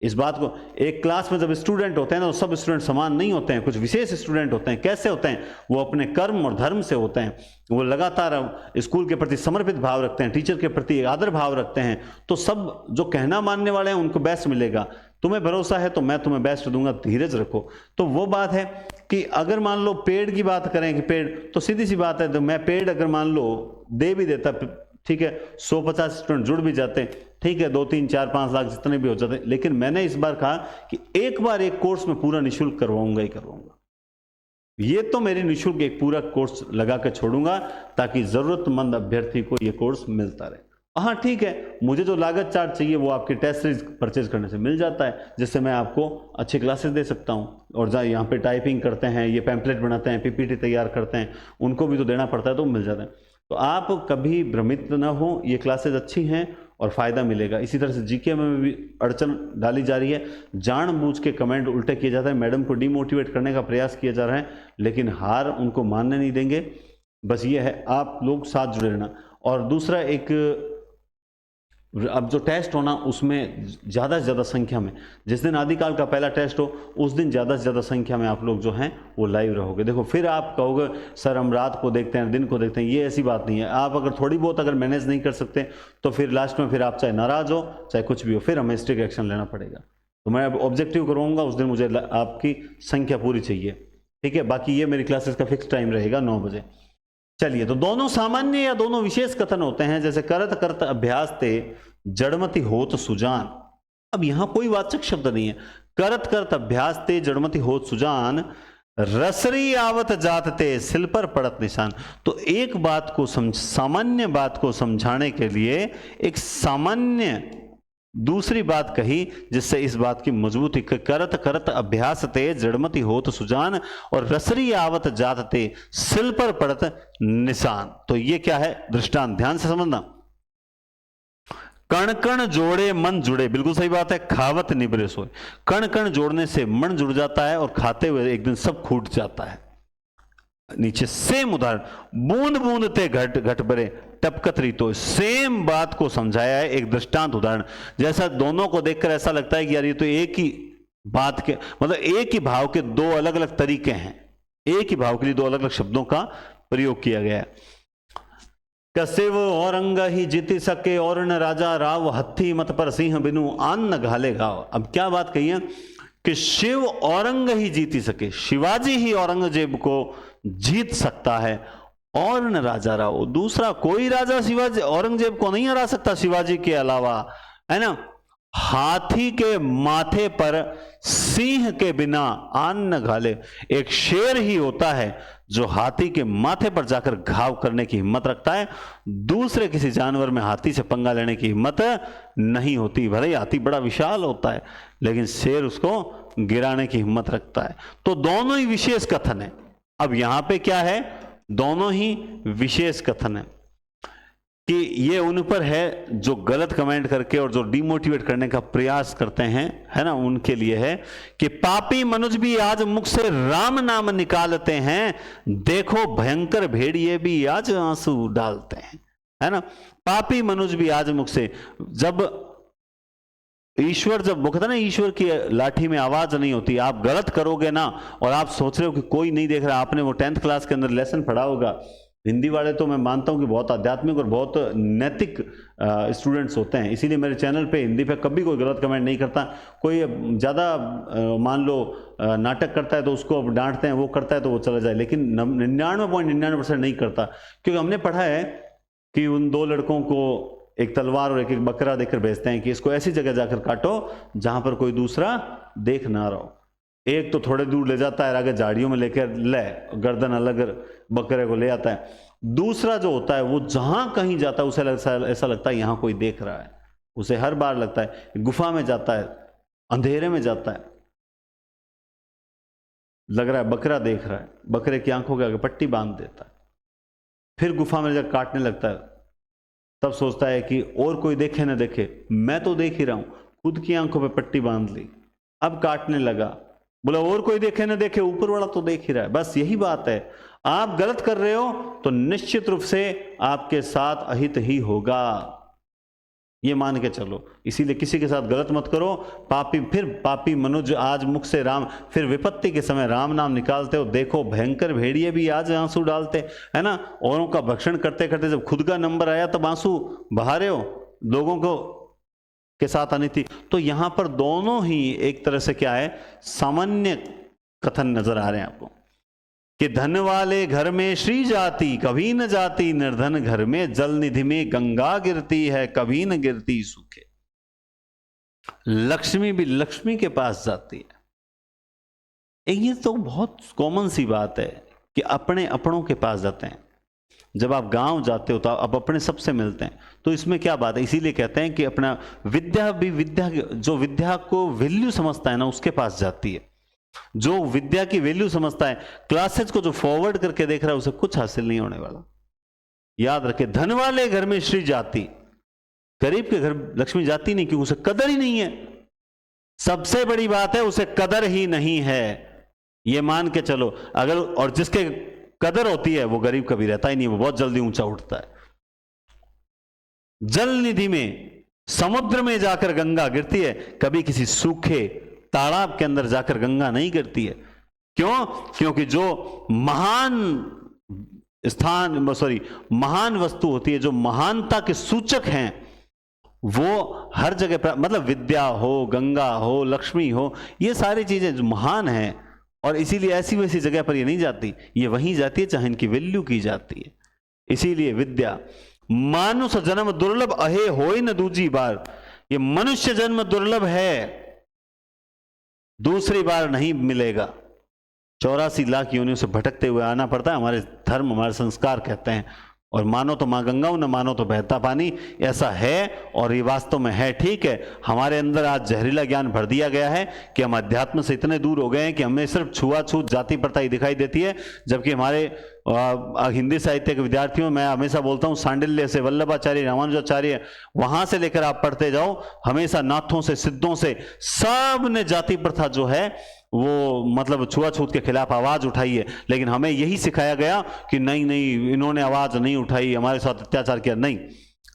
इस बात को। एक क्लास में जब स्टूडेंट होते हैं ना, तो सब स्टूडेंट समान नहीं होते हैं, कुछ विशेष स्टूडेंट होते हैं। कैसे होते हैं, वो अपने कर्म और धर्म से होते हैं, वो लगातार स्कूल के प्रति समर्पित भाव रखते हैं, टीचर के प्रति आदर भाव रखते हैं। तो सब जो कहना मानने वाले हैं उनको बेस्ट मिलेगा। तुम्हें भरोसा है तो मैं तुम्हें बेस्ट दूंगा, धीरज रखो। तो वो बात है कि अगर मान लो पेड की बात करें कि पेड, तो सीधी सी बात है, तो मैं पेड अगर मान लो दे भी देता, ठीक है, 150 स्टूडेंट जुड़ भी जाते हैं, ठीक है, 2 3 4 5 लाख जितने भी हो जाते हैं। लेकिन मैंने इस बार कहा कि एक बार एक कोर्स में पूरा निःशुल्क करवाऊंगा ही करवाऊंगा। ये तो मेरी निःशुल्क एक पूरा कोर्स लगा के छोड़ूंगा, ताकि जरूरतमंद अभ्यर्थी को ये कोर्स मिलता रहे। हाँ ठीक है, मुझे जो लागत चार्ज चाहिए वो आपके टेस्ट सीरीज परचेज करने से मिल जाता है, जिससे मैं आपको अच्छी क्लासेस दे सकता हूँ। और जहाँ यहाँ पे टाइपिंग करते हैं, ये पैम्पलेट बनाते हैं, पीपीटी तैयार करते हैं, उनको भी तो देना पड़ता है, तो मिल जाता है। तो आप कभी भ्रमित न हो, ये क्लासेस अच्छी हैं और फायदा मिलेगा। इसी तरह से जीके में भी अड़चन डाली जा रही है, जानबूझ के कमेंट उल्टे किए जाते हैं, मैडम को डिमोटिवेट करने का प्रयास किया जा रहा है, लेकिन हार उनको मानने नहीं देंगे। बस ये है, आप लोग साथ जुड़े रहना। और दूसरा, एक अब जो टेस्ट होना उसमें ज़्यादा से ज़्यादा संख्या में, जिस दिन आदिकाल का पहला टेस्ट हो उस दिन ज़्यादा से ज़्यादा संख्या में आप लोग जो हैं वो लाइव रहोगे। देखो फिर आप कहोगे सर हम रात को देखते हैं, दिन को देखते हैं, ये ऐसी बात नहीं है। आप अगर थोड़ी बहुत अगर मैनेज नहीं कर सकते तो फिर लास्ट में फिर आप चाहे नाराज़ हो चाहे कुछ भी हो, फिर हमें स्ट्रिक्ट एक्शन लेना पड़ेगा। तो मैं अब ऑब्जेक्टिव करवाऊँगा, उस दिन मुझे आपकी संख्या पूरी चाहिए, ठीक है। बाकी ये मेरी क्लासेस का फिक्स टाइम रहेगा 9 बजे। चलिए, तो दोनों सामान्य या दोनों विशेष कथन होते हैं, जैसे करत करत अभ्यास ते जड़मति होत सुजान। अब यहां कोई वाचक शब्द नहीं है। करत करत अभ्यास ते जड़मति होत सुजान, रसरी आवत जात ते सिल पर पड़त निशान। तो एक बात को सामान्य बात को समझाने के लिए एक सामान्य दूसरी बात कही, जिससे इस बात की मजबूती। करत करत अभ्यास ते जड़मति होत सुजान और रसरी आवत जात ते सिल पर पड़त निशान। तो ये क्या है, दृष्टांत ध्यान से समझना। कण कण जोड़े मन जुड़े, बिल्कुल सही बात है। खावत निबरे सोए, कण कण जोड़ने से मन जुड़ जाता है और खाते हुए एक दिन सब खूट जाता है। नीचे सेम उदाहरण, बूंद बूंद ते घट घट भरे टपकत रीतो, सेम बात को समझाया है एक दृष्टांत उदाहरण। जैसा दोनों को देखकर ऐसा लगता है कि यार ये तो एक ही बात के, मतलब एक ही भाव के दो अलग अलग तरीके हैं, एक ही भाव के लिए दो अलग अलग शब्दों का प्रयोग किया गया है। कसेव औरंग ही जीती सके और न राजा राव, हत्थी मत पर सिंह बिनु आन न घाले गाव। अब क्या बात कही है कि शिव औरंग ही जीती सके, शिवाजी ही औरंगजेब को जीत सकता है, और न राजा राव, दूसरा कोई राजा शिवाजी औरंगजेब को नहीं हरा सकता शिवाजी के अलावा, है ना। हाथी के माथे पर सिंह के बिना आन न घाले, एक शेर ही होता है जो हाथी के माथे पर जाकर घाव करने की हिम्मत रखता है, दूसरे किसी जानवर में हाथी से पंगा लेने की हिम्मत नहीं होती। भले ही हाथी बड़ा विशाल होता है लेकिन शेर उसको गिराने की हिम्मत रखता है। तो दोनों ही विशेष कथन है। अब यहां पे क्या है, दोनों ही विशेष कथन है कि ये उन पर है जो गलत कमेंट करके और जो डिमोटिवेट करने का प्रयास करते हैं, है ना, उनके लिए है कि पापी मनुज भी आज मुख से राम नाम निकालते हैं, देखो भयंकर भेड़िए भी आज आंसू डालते हैं, है ना। पापी मनुज भी आज मुख से, जब ईश्वर, जब वो कहता ना ईश्वर की लाठी में आवाज नहीं होती, आप गलत करोगे ना और आप सोच रहे हो कि कोई नहीं देख रहा, आपने वो 10th क्लास के अंदर लेसन पढ़ा होगा, हिंदी वाले तो मैं मानता हूं कि बहुत आध्यात्मिक और बहुत नैतिक स्टूडेंट्स होते हैं, इसीलिए मेरे चैनल पे हिंदी पे कभी कोई गलत कमेंट नहीं करता। कोई ज़्यादा मान लो नाटक करता है तो उसको डांटते हैं, वो करता है तो वो चला जाए, लेकिन 99.99% नहीं करता, क्योंकि हमने पढ़ा है कि उन दो लड़कों को एक तलवार और एक बकरा देकर भेजते हैं कि इसको ऐसी जगह जाकर काटो जहां पर कोई दूसरा देख ना रहो। एक तो थोड़े दूर ले जाता है, आगे झाड़ियों में लेकर ले गर्दन अलग बकरे को ले आता है, दूसरा जो होता है वो जहां कहीं जाता है उसे ऐसा लगता है यहां कोई देख रहा है, उसे हर बार लगता है, गुफा में जाता है, अंधेरे में जाता है, लग रहा है बकरा देख रहा है, बकरे की आंखों के आगे पट्टी बांध देता है, फिर गुफा में जब काटने लगता है तब सोचता है कि और कोई देखे ना देखे, मैं तो देख ही रहा हूं, खुद की आंखों पे पट्टी बांध ली, अब काटने लगा, बोला और कोई देखे ना देखे, ऊपर वाला तो देख ही रहा है। बस यही बात है, आप गलत कर रहे हो तो निश्चित रूप से आपके साथ अहित ही होगा, ये मान के चलो। इसीलिए किसी के साथ गलत मत करो। पापी, फिर पापी मनुज आज मुख से राम, फिर विपत्ति के समय राम नाम निकालते हो, देखो भयंकर भेड़िए भी आज आंसू डालते, है ना। औरों का भक्षण करते करते जब खुद का नंबर आया तब आंसू बहा रहे हो, लोगों को के साथ आनी थी। तो यहां पर दोनों ही एक तरह से क्या है, सामान्य कथन नजर आ रहे हैं आपको कि धन वाले घर में श्री जाती कभी न जाती, निर्धन घर में जल निधि में गंगा गिरती है, कभी न गिरती सूखे। लक्ष्मी भी लक्ष्मी के पास जाती है। ये तो बहुत कॉमन सी बात है कि अपने अपनों के पास जाते हैं। जब आप गांव जाते हो तो आप अपने सबसे मिलते हैं, तो इसमें क्या बात है। इसीलिए कहते हैं कि अपना विद्या भी, विद्या जो विद्या को वैल्यू समझता है ना उसके पास जाती है, जो विद्या की वैल्यू समझता है। क्लासेस को जो फॉरवर्ड करके देख रहा है उसे कुछ हासिल नहीं होने वाला। याद रखे, धन वाले घर में श्री जाती, गरीब के घर लक्ष्मी जाती नहीं, क्योंकि उसे कदर ही नहीं है। सबसे बड़ी बात है उसे कदर ही नहीं है, ये मान के चलो। अगर, और जिसके कदर होती है वो गरीब कभी रहता ही नहीं, वो बहुत जल्दी ऊंचा उठता है। जल निधि में, समुद्र में जाकर गंगा गिरती है, कभी किसी सूखे तालाब के अंदर जाकर गंगा नहीं गिरती है। क्यों? क्योंकि जो महान स्थान, सॉरी, महान वस्तु होती है, जो महानता के सूचक हैं, वो हर जगह पर, मतलब विद्या हो, गंगा हो, लक्ष्मी हो, ये सारी चीजें जो महान हैं, और इसीलिए ऐसी वैसी जगह पर ये नहीं जाती, ये वहीं जाती है जहां इनकी वैल्यू की जाती है। इसीलिए विद्या, मानुष जन्म दुर्लभ अहे होई न दूजी बार, ये मनुष्य जन्म दुर्लभ है, दूसरी बार नहीं मिलेगा। 84 लाख योनियों से भटकते हुए आना पड़ता है, हमारे धर्म, हमारे संस्कार कहते हैं। और मानो तो मां गंगा, न मानो तो बहता पानी, ऐसा है और ये वास्तव में है। ठीक है, हमारे अंदर आज जहरीला ज्ञान भर दिया गया है कि हम अध्यात्म से इतने दूर हो गए हैं कि हमें सिर्फ छुआछूत, जाति प्रथा ही दिखाई देती है। जबकि हमारे हिंदी साहित्य के विद्यार्थियों, मैं हमेशा बोलता हूँ, सांडिल्य से वल्लभाचार्य, रामानुजाचार्य, वहां से लेकर आप पढ़ते जाओ, हमेशा नाथों से, सिद्धों से, सब ने जाति प्रथा जो है वो मतलब छुआछूत के खिलाफ आवाज उठाई है, लेकिन हमें यही सिखाया गया कि नहीं नहीं इन्होंने आवाज नहीं उठाई, हमारे साथ अत्याचार किया। नहीं,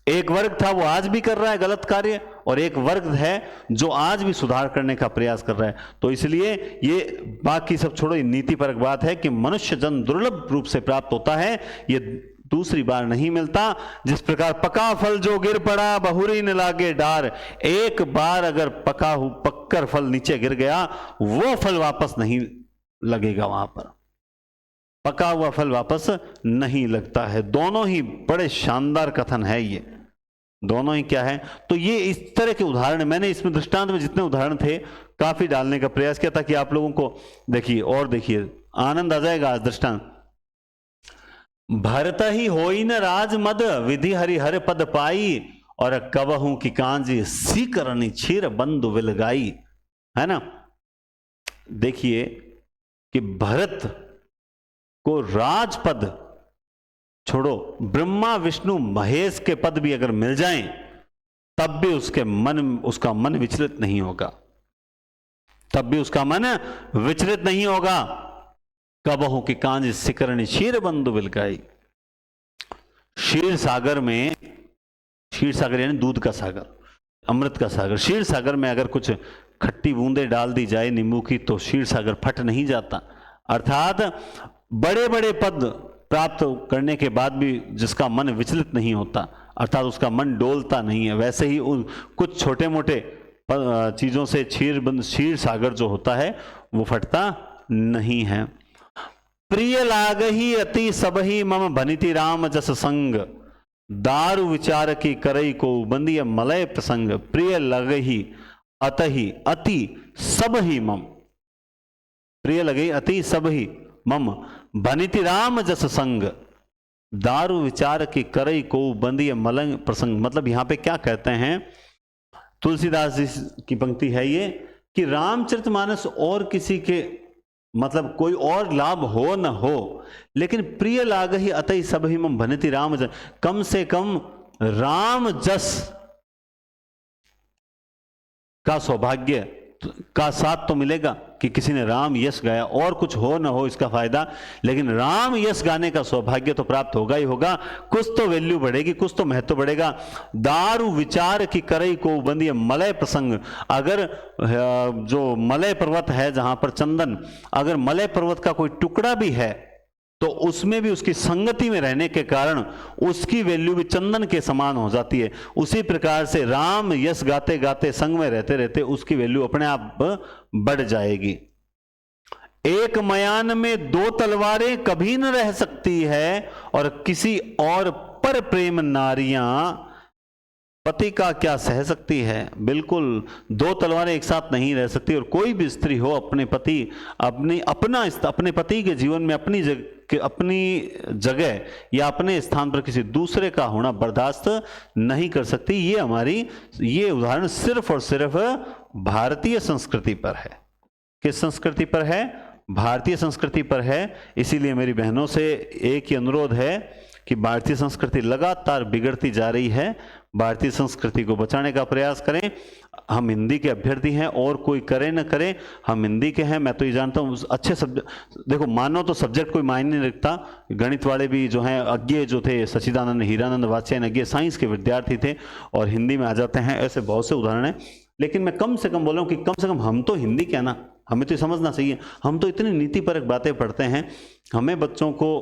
एक वर्ग था वो आज भी कर रहा है गलत कार्य, और एक वर्ग है जो आज भी सुधार करने का प्रयास कर रहा है। तो इसलिए ये बाकी सब छोड़ो, ये नीतिपरक बात है कि मनुष्य जन्म दुर्लभ रूप से प्राप्त होता है, ये दूसरी बार नहीं मिलता। जिस प्रकार पका फल जो गिर पड़ा बहुरी न लागे डार, एक बार अगर पक्कर फल नीचे गिर गया वो फल वापस नहीं लगेगा, वहां पर पका हुआ फल वापस नहीं लगता है। दोनों ही बड़े शानदार कथन है, ये दोनों ही क्या है। तो ये इस तरह के उदाहरण मैंने इसमें दृष्टांत में जितने उदाहरण थे काफी डालने का प्रयास किया ताकि आप लोगों को देखिए और देखिए आनंद आ जाएगा। आज दृष्टांत, भरत ही होई न राज मद विधि हरिहर पद पाई, और कबहू की कांजी सी करनी क्षीर बंधु विलगाई, है ना। देखिए कि भरत को राजपद छोड़ो, ब्रह्मा विष्णु महेश के पद भी अगर मिल जाएं तब भी उसका मन विचलित नहीं होगा, तब भी उसका मन विचलित नहीं होगा। कबहू की कांज सिकरणी क्षीर बंधु बिलकाई। क्षीर सागर में, क्षीर सागर यानी दूध का सागर, अमृत का सागर, क्षीर सागर में अगर कुछ खट्टी बूंदे डाल दी जाए नींबू की तो क्षीर सागर फट नहीं जाता। अर्थात बड़े बड़े पद प्राप्त करने के बाद भी जिसका मन विचलित नहीं होता, अर्थात उसका मन डोलता नहीं है, वैसे ही कुछ छोटे मोटे चीजों से क्षीर सागर जो होता है वो फटता नहीं है। प्रिय लागही अति सबही मम भनिति राम जस संग, दारु विचार की करई को बंदिय मलय प्रसंग। प्रिय लगही अतहि अति सबही मम, प्रिय लगही अति सबही मम भनिति राम जस संग, दारु विचार की करई को बंदिय मलय प्रसंग। मतलब यहां पे क्या कहते हैं, तुलसीदास जी की पंक्ति है ये कि रामचरितमानस और किसी के मतलब कोई और लाभ हो न हो, लेकिन प्रिय लाग ही अतई सब ही मम भनिति राम जस, कम से कम राम जस का सौभाग्य का साथ तो मिलेगा कि किसी ने राम यश गाया, और कुछ हो न हो इसका फायदा, लेकिन राम यश गाने का सौभाग्य तो प्राप्त होगा ही होगा। कुछ तो वैल्यू बढ़ेगी, कुछ तो महत्व बढ़ेगा। दारु विचार की करई को बंदी मलय प्रसंग, अगर जो मलय पर्वत है जहां पर चंदन, अगर मलय पर्वत का कोई टुकड़ा भी है तो उसमें भी उसकी संगति में रहने के कारण उसकी वैल्यू भी चंदन के समान हो जाती है। उसी प्रकार से राम यश गाते गाते संग में रहते रहते उसकी वैल्यू अपने आप बढ़ जाएगी। एक मयान में दो तलवारें कभी न रह सकती है, और किसी और पर प्रेम नारियां पति का क्या सह सकती है। बिल्कुल दो तलवारें एक साथ नहीं रह सकती, और कोई भी स्त्री हो अपने पति अपने पति के जीवन में अपनी जगह या अपने स्थान पर किसी दूसरे का होना बर्दाश्त नहीं कर सकती। ये उदाहरण सिर्फ और सिर्फ भारतीय संस्कृति पर है। किस संस्कृति पर है? भारतीय संस्कृति पर है। इसीलिए मेरी बहनों से एक ही अनुरोध है कि भारतीय संस्कृति लगातार बिगड़ती जा रही है, भारतीय संस्कृति को बचाने का प्रयास करें। हम हिंदी के अभ्यर्थी हैं, और कोई करे न करे, हम हिंदी के हैं। मैं तो ये जानता हूँ अच्छे सब्जेक्ट, देखो मानो तो सब्जेक्ट कोई मायने नहीं रखता। गणित वाले भी जो हैं अज्ञे जो थे, सचिदानंद हीरानंद वात्स्यायन अज्ञे साइंस के विद्यार्थी थे और हिंदी में आ जाते हैं, ऐसे बहुत से उदाहरण हैं। लेकिन मैं कम से कम बोल रहा हूँ कि कम से कम हम तो हिंदी क्या ना, हमें तो समझना चाहिए। हम तो इतनी नीतिपरक बातें पढ़ते हैं, हमें बच्चों को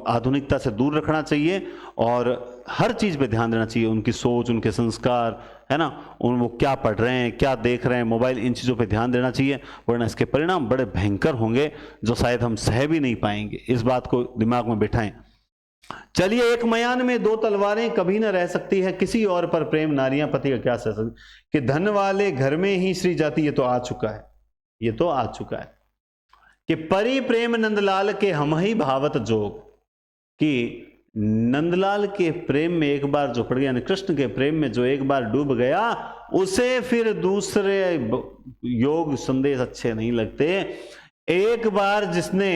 आधुनिकता से दूर रखना चाहिए और हर चीज पे ध्यान देना चाहिए। उनकी सोच, उनके संस्कार, है ना, वो क्या पढ़ रहे हैं, क्या देख रहे हैं, मोबाइल, इन चीजों पे ध्यान देना चाहिए, वरना इसके परिणाम बड़े भयंकर होंगे जो शायद हम सह भी नहीं पाएंगे। इस बात को दिमाग में बिठाएं। चलिए, एक मयान में दो तलवारें कभी न रह सकती है, किसी और पर प्रेम नारियां पति का क्या सह सकती। कि धन वाले घर में ही श्री जाति, ये तो आ चुका है, ये तो आ चुका है। कि परि प्रेम नंदलाल के हम ही भावत जोग, कि नंदलाल के प्रेम में एक बार जो पड़ गया, कृष्ण के प्रेम में जो एक बार डूब गया, उसे फिर दूसरे योग संदेश अच्छे नहीं लगते। एक बार जिसने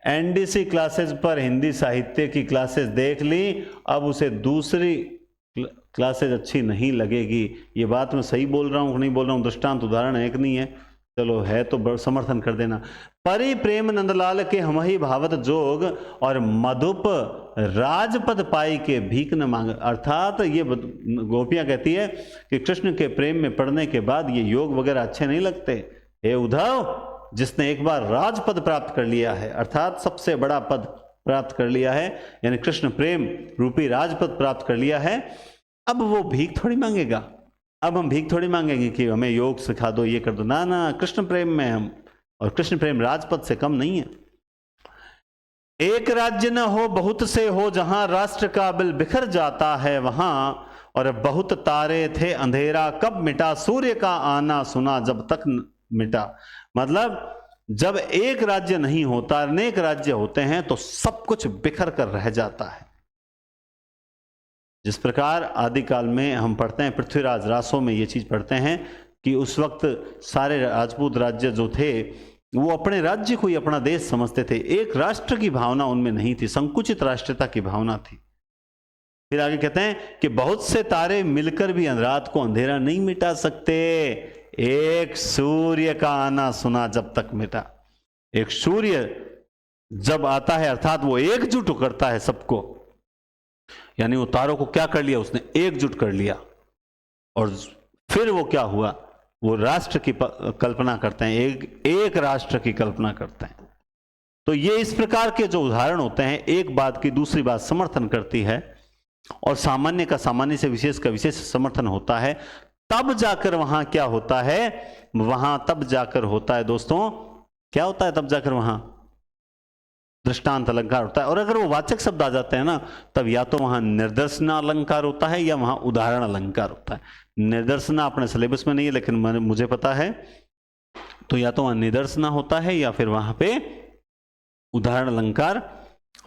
एनडीसी क्लासेस पर हिंदी साहित्य की क्लासेस देख ली, अब उसे दूसरी क्लासेस अच्छी नहीं लगेगी। ये बात मैं सही बोल रहा हूं कि नहीं बोल रहा हूं? दृष्टांत उदाहरण है कि नहीं है? चलो है तो समर्थन कर देना। परि प्रेम नंदलाल के हमहि भावत जोग और मधुप राजपद पाई के भीख न मांग। अर्थात ये गोपियां कहती है कि कृष्ण के प्रेम में पड़ने के बाद ये योग वगैरह अच्छे नहीं लगते। हे उद्धव, जिसने एक बार राजपद प्राप्त कर लिया है, अर्थात सबसे बड़ा पद प्राप्त कर लिया है, यानी कृष्ण प्रेम रूपी राजपद प्राप्त कर लिया है, अब वो भीख थोड़ी मांगेगा। अब हम भीख थोड़ी मांगेंगे कि हमें योग सिखा दो, ये कर दो। ना ना, कृष्ण प्रेम में हम, और कृष्ण प्रेम राजपद से कम नहीं है। एक राज्य न हो बहुत से हो, जहां राष्ट्र का बिल बिखर जाता है वहां, और बहुत तारे थे अंधेरा कब मिटा, सूर्य का आना सुना जब तक मिटा। मतलब जब एक राज्य नहीं होता, अनेक राज्य होते हैं, तो सब कुछ बिखर कर रह जाता है। जिस प्रकार आदिकाल में हम पढ़ते हैं, पृथ्वीराज रासों में ये चीज पढ़ते हैं कि उस वक्त सारे राजपूत राज्य जो थे वो अपने राज्य को ही अपना देश समझते थे। एक राष्ट्र की भावना उनमें नहीं थी, संकुचित राष्ट्रता की भावना थी। फिर आगे कहते हैं कि बहुत से तारे मिलकर भी रात को अंधेरा नहीं मिटा सकते, एक सूर्य का आना सुना जब तक मिटा। एक सूर्य जब आता है, अर्थात वो एकजुट करता है सबको, यानी वो तारों को क्या कर लिया, उसने एकजुट कर लिया, और फिर वो क्या हुआ, वो राष्ट्र की कल्पना करते हैं, एक राष्ट्र की कल्पना करते हैं। तो ये इस प्रकार के जो उदाहरण होते हैं, एक बात की दूसरी बात समर्थन करती है, और सामान्य का सामान्य से विशेष का विशेष समर्थन होता है, तब जाकर वहां क्या होता है, वहां तब जाकर होता है दोस्तों, क्या होता है तब जाकर वहां दृष्टांत अलंकार होता है। और अगर वो वाचक शब्द आ जाते हैं ना, तब या तो वहां निदर्शन अलंकार होता है या वहां उदाहरण अलंकार होता है। निदर्शन अपने सिलेबस में नहीं है, लेकिन मुझे पता है, तो या तो वहां निदर्शन होता है या फिर वहां पे उदाहरण अलंकार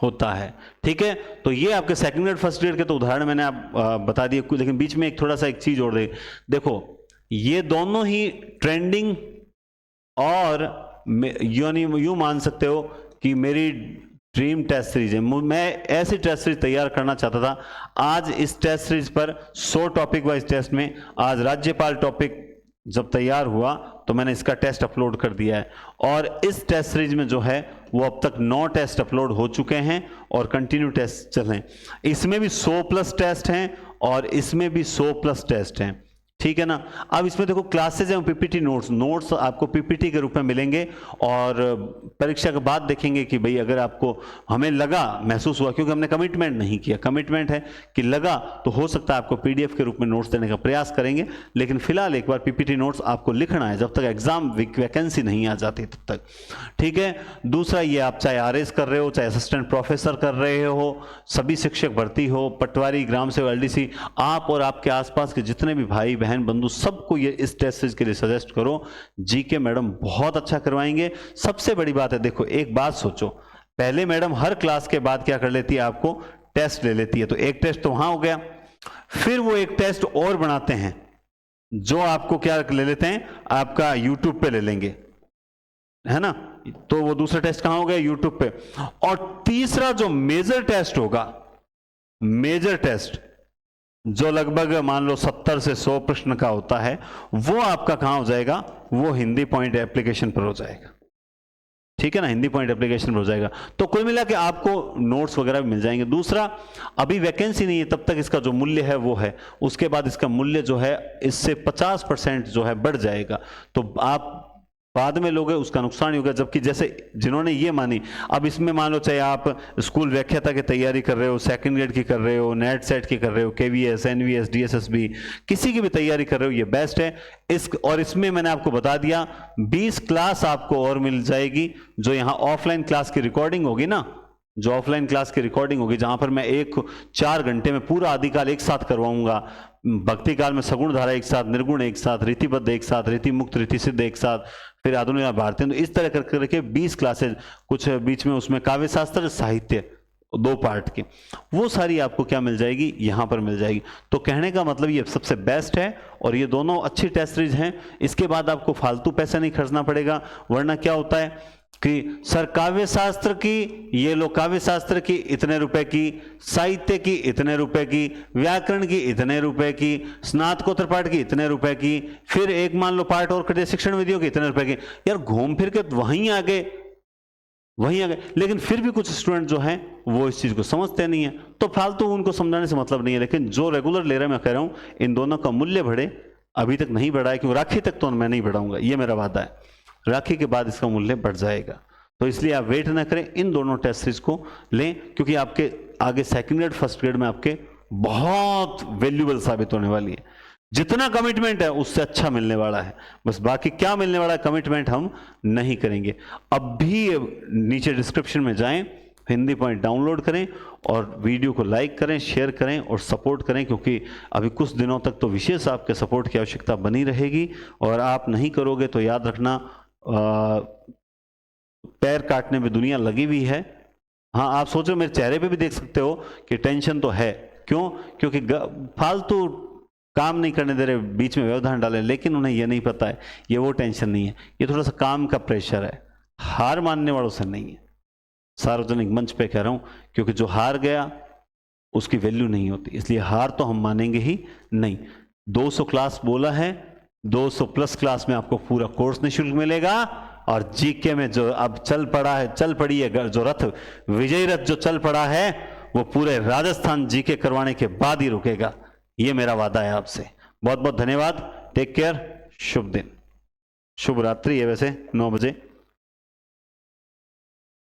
होता है। ठीक है, तो ये आपके सेकंड ग्रेड फर्स्ट ग्रेड के तो उदाहरण मैंने आप बता दिए, लेकिन बीच में एक थोड़ा सा एक चीज और देखो, ये दोनों ही ट्रेंडिंग, और यूं मान सकते हो कि मेरी ड्रीम टेस्ट सीरीज है। मैं ऐसी टेस्ट सीरीज तैयार करना चाहता था। आज इस टेस्ट सीरीज पर 100 टॉपिक वाइज टेस्ट में, आज राज्यपाल टॉपिक जब तैयार हुआ तो मैंने इसका टेस्ट अपलोड कर दिया है, और इस टेस्ट सीरीज में जो है वो अब तक 9 टेस्ट अपलोड हो चुके हैं और कंटिन्यू टेस्ट चल रहे हैं। इसमें भी 100 प्लस टेस्ट हैं और इसमें भी 100 प्लस टेस्ट हैं। ठीक है ना। अब इसमें देखो क्लासेज एवं पीपीटी नोट्स आपको पीपीटी के रूप में मिलेंगे, और परीक्षा के बाद देखेंगे कि भाई अगर आपको हमें लगा, महसूस हुआ, क्योंकि हमने कमिटमेंट नहीं किया, कमिटमेंट है कि लगा तो हो सकता है आपको पीडीएफ के रूप में नोट्स देने का प्रयास करेंगे, लेकिन फिलहाल एक बार पीपीटी नोट्स आपको लिखना है जब तक एग्जाम वैकेंसी नहीं आ जाती तब तक। ठीक है। दूसरा, ये आप चाहे आरएस कर रहे हो, चाहे असिस्टेंट प्रोफेसर कर रहे हो, सभी शिक्षक भर्ती हो, पटवारी, ग्राम सेवक, एलडीसी, आप और आपके आसपास के जितने भी भाई बहन बंधु, सबको ये इस टेस्ट सीरीज के लिए सजेस्ट करो। जीके मैडम बहुत अच्छा करवाएंगे। सबसे बड़ी बात है, देखो एक बात सोचो, पहले मैडम हर क्लास के बाद क्या कर लेती है, आपको टेस्ट ले लेती है, तो एक टेस्ट तो वहां हो गया, फिर वो एक टेस्ट और बनाते हैं जो आपको क्या ले लेते हैं, आपका यूट्यूब पे ले लेंगे, है ना। तो वो दूसरा टेस्ट कहां हो गया, यूट्यूब पे। और तीसरा जो मेजर टेस्ट होगा, मेजर टेस्ट जो लगभग मान लो 70 से 100 प्रश्न का होता है, वो आपका कहां हो जाएगा, वो हिंदी पॉइंट एप्लीकेशन पर हो जाएगा। ठीक है ना, हिंदी पॉइंट एप्लीकेशन पर हो जाएगा। तो कुल मिला के आपको नोट्स वगैरह भी मिल जाएंगे। दूसरा, अभी वैकेंसी नहीं है, तब तक इसका जो मूल्य है वो है, उसके बाद इसका मूल्य जो है इससे 50% जो है बढ़ जाएगा, तो आप बाद में लोगे उसका नुकसान ही होगा। जबकि जैसे जिन्होंने ये मानी, अब इसमें मान लो चाहे आप स्कूल व्याख्याता की तैयारी कर रहे हो, सेकंड ग्रेड की कर रहे हो, नेट सेट की कर रहे हो, केवीएस, एनवीएस, डीएसएसबी, किसी की भी तैयारी कर रहे हो, ये बेस्ट है। और इसमें मैंने आपको बता दिया 20 क्लास आपको और मिल जाएगी, जो यहाँ ऑफलाइन क्लास की रिकॉर्डिंग होगी ना, जो ऑफलाइन क्लास की रिकॉर्डिंग होगी, जहां पर मैं 4 घंटे में पूरा आदिकाल एक साथ करवाऊंगा, भक्ति काल में सगुण धारा एक साथ, निर्गुण एक साथ, रीतिबद्ध एक साथ, रीति मुक्त, रीति सिद्ध एक साथ, फिर आधुनिक भारतीय, तो इस तरह करके 20 क्लासेज, कुछ बीच में उसमें काव्य शास्त्र, साहित्य, 2 पार्ट के, वो सारी आपको क्या मिल जाएगी, यहां पर मिल जाएगी। तो कहने का मतलब ये सबसे बेस्ट है, और ये दोनों अच्छी टेस्ट सीरीज हैं। इसके बाद आपको फालतू पैसा नहीं खर्चना पड़ेगा, वरना क्या होता है कि सर काव्य शास्त्र की, ये लो काव्य शास्त्र की इतने रुपए की, साहित्य की इतने रुपए की, व्याकरण की इतने रुपए की, स्नातकोत्तर पाठ की इतने रुपए की, फिर एक मान लो पाठ और कर शिक्षण विधियों की इतने रुपए की। यार घूम फिर के वहीं आ गए। लेकिन फिर भी कुछ स्टूडेंट जो हैं वो इस चीज को समझते नहीं है, तो फालतू उनको समझाने से मतलब नहीं है। लेकिन जो रेगुलर ले रहे हैं, मैं कह रहा हूं इन दोनों का मूल्य बढ़े। अभी तक नहीं बढ़ा है, क्योंकि राखी तक तो मैं नहीं बढ़ाऊंगा, ये मेरा वादा है। राखी के बाद इसका मूल्य बढ़ जाएगा, तो इसलिए आप वेट ना करें, इन दोनों टेस्ट सीरीज को लें, क्योंकि आपके आगे सेकंड ग्रेड फर्स्ट ग्रेड में आपके बहुत वैल्यूएबल साबित होने वाली है। जितना कमिटमेंट है उससे अच्छा मिलने वाला है, बस बाकी क्या मिलने वाला है कमिटमेंट हम नहीं करेंगे। अब भी नीचे डिस्क्रिप्शन में जाएं, हिंदी पॉइंट डाउनलोड करें और वीडियो को लाइक करें, शेयर करें और सपोर्ट करें, क्योंकि अभी कुछ दिनों तक तो विशेष आपके सपोर्ट की आवश्यकता बनी रहेगी। और आप नहीं करोगे तो याद रखना पैर काटने में दुनिया लगी हुई है। हाँ, आप सोचो, मेरे चेहरे पे भी देख सकते हो कि टेंशन तो है। क्यों? क्योंकि फालतू काम नहीं करने दे रहे, बीच में व्यवधान डाले, लेकिन उन्हें यह नहीं पता है ये वो टेंशन नहीं है, ये थोड़ा सा काम का प्रेशर है। हार मानने वालों से नहीं है, सार्वजनिक मंच पे कह रहा हूं, क्योंकि जो हार गया उसकी वैल्यू नहीं होती, इसलिए हार तो हम मानेंगे ही नहीं। 200 क्लास बोला है, 200 प्लस क्लास में आपको पूरा कोर्स निःशुल्क मिलेगा। और जीके में जो अब चल पड़ी है जो रथ, विजयी रथ जो चल पड़ा है, वो पूरे राजस्थान जीके करवाने के बाद ही रुकेगा। ये मेरा वादा है आपसे। बहुत बहुत धन्यवाद। Take care. शुभ दिन, शुभ रात्रि है वैसे 9 बजे।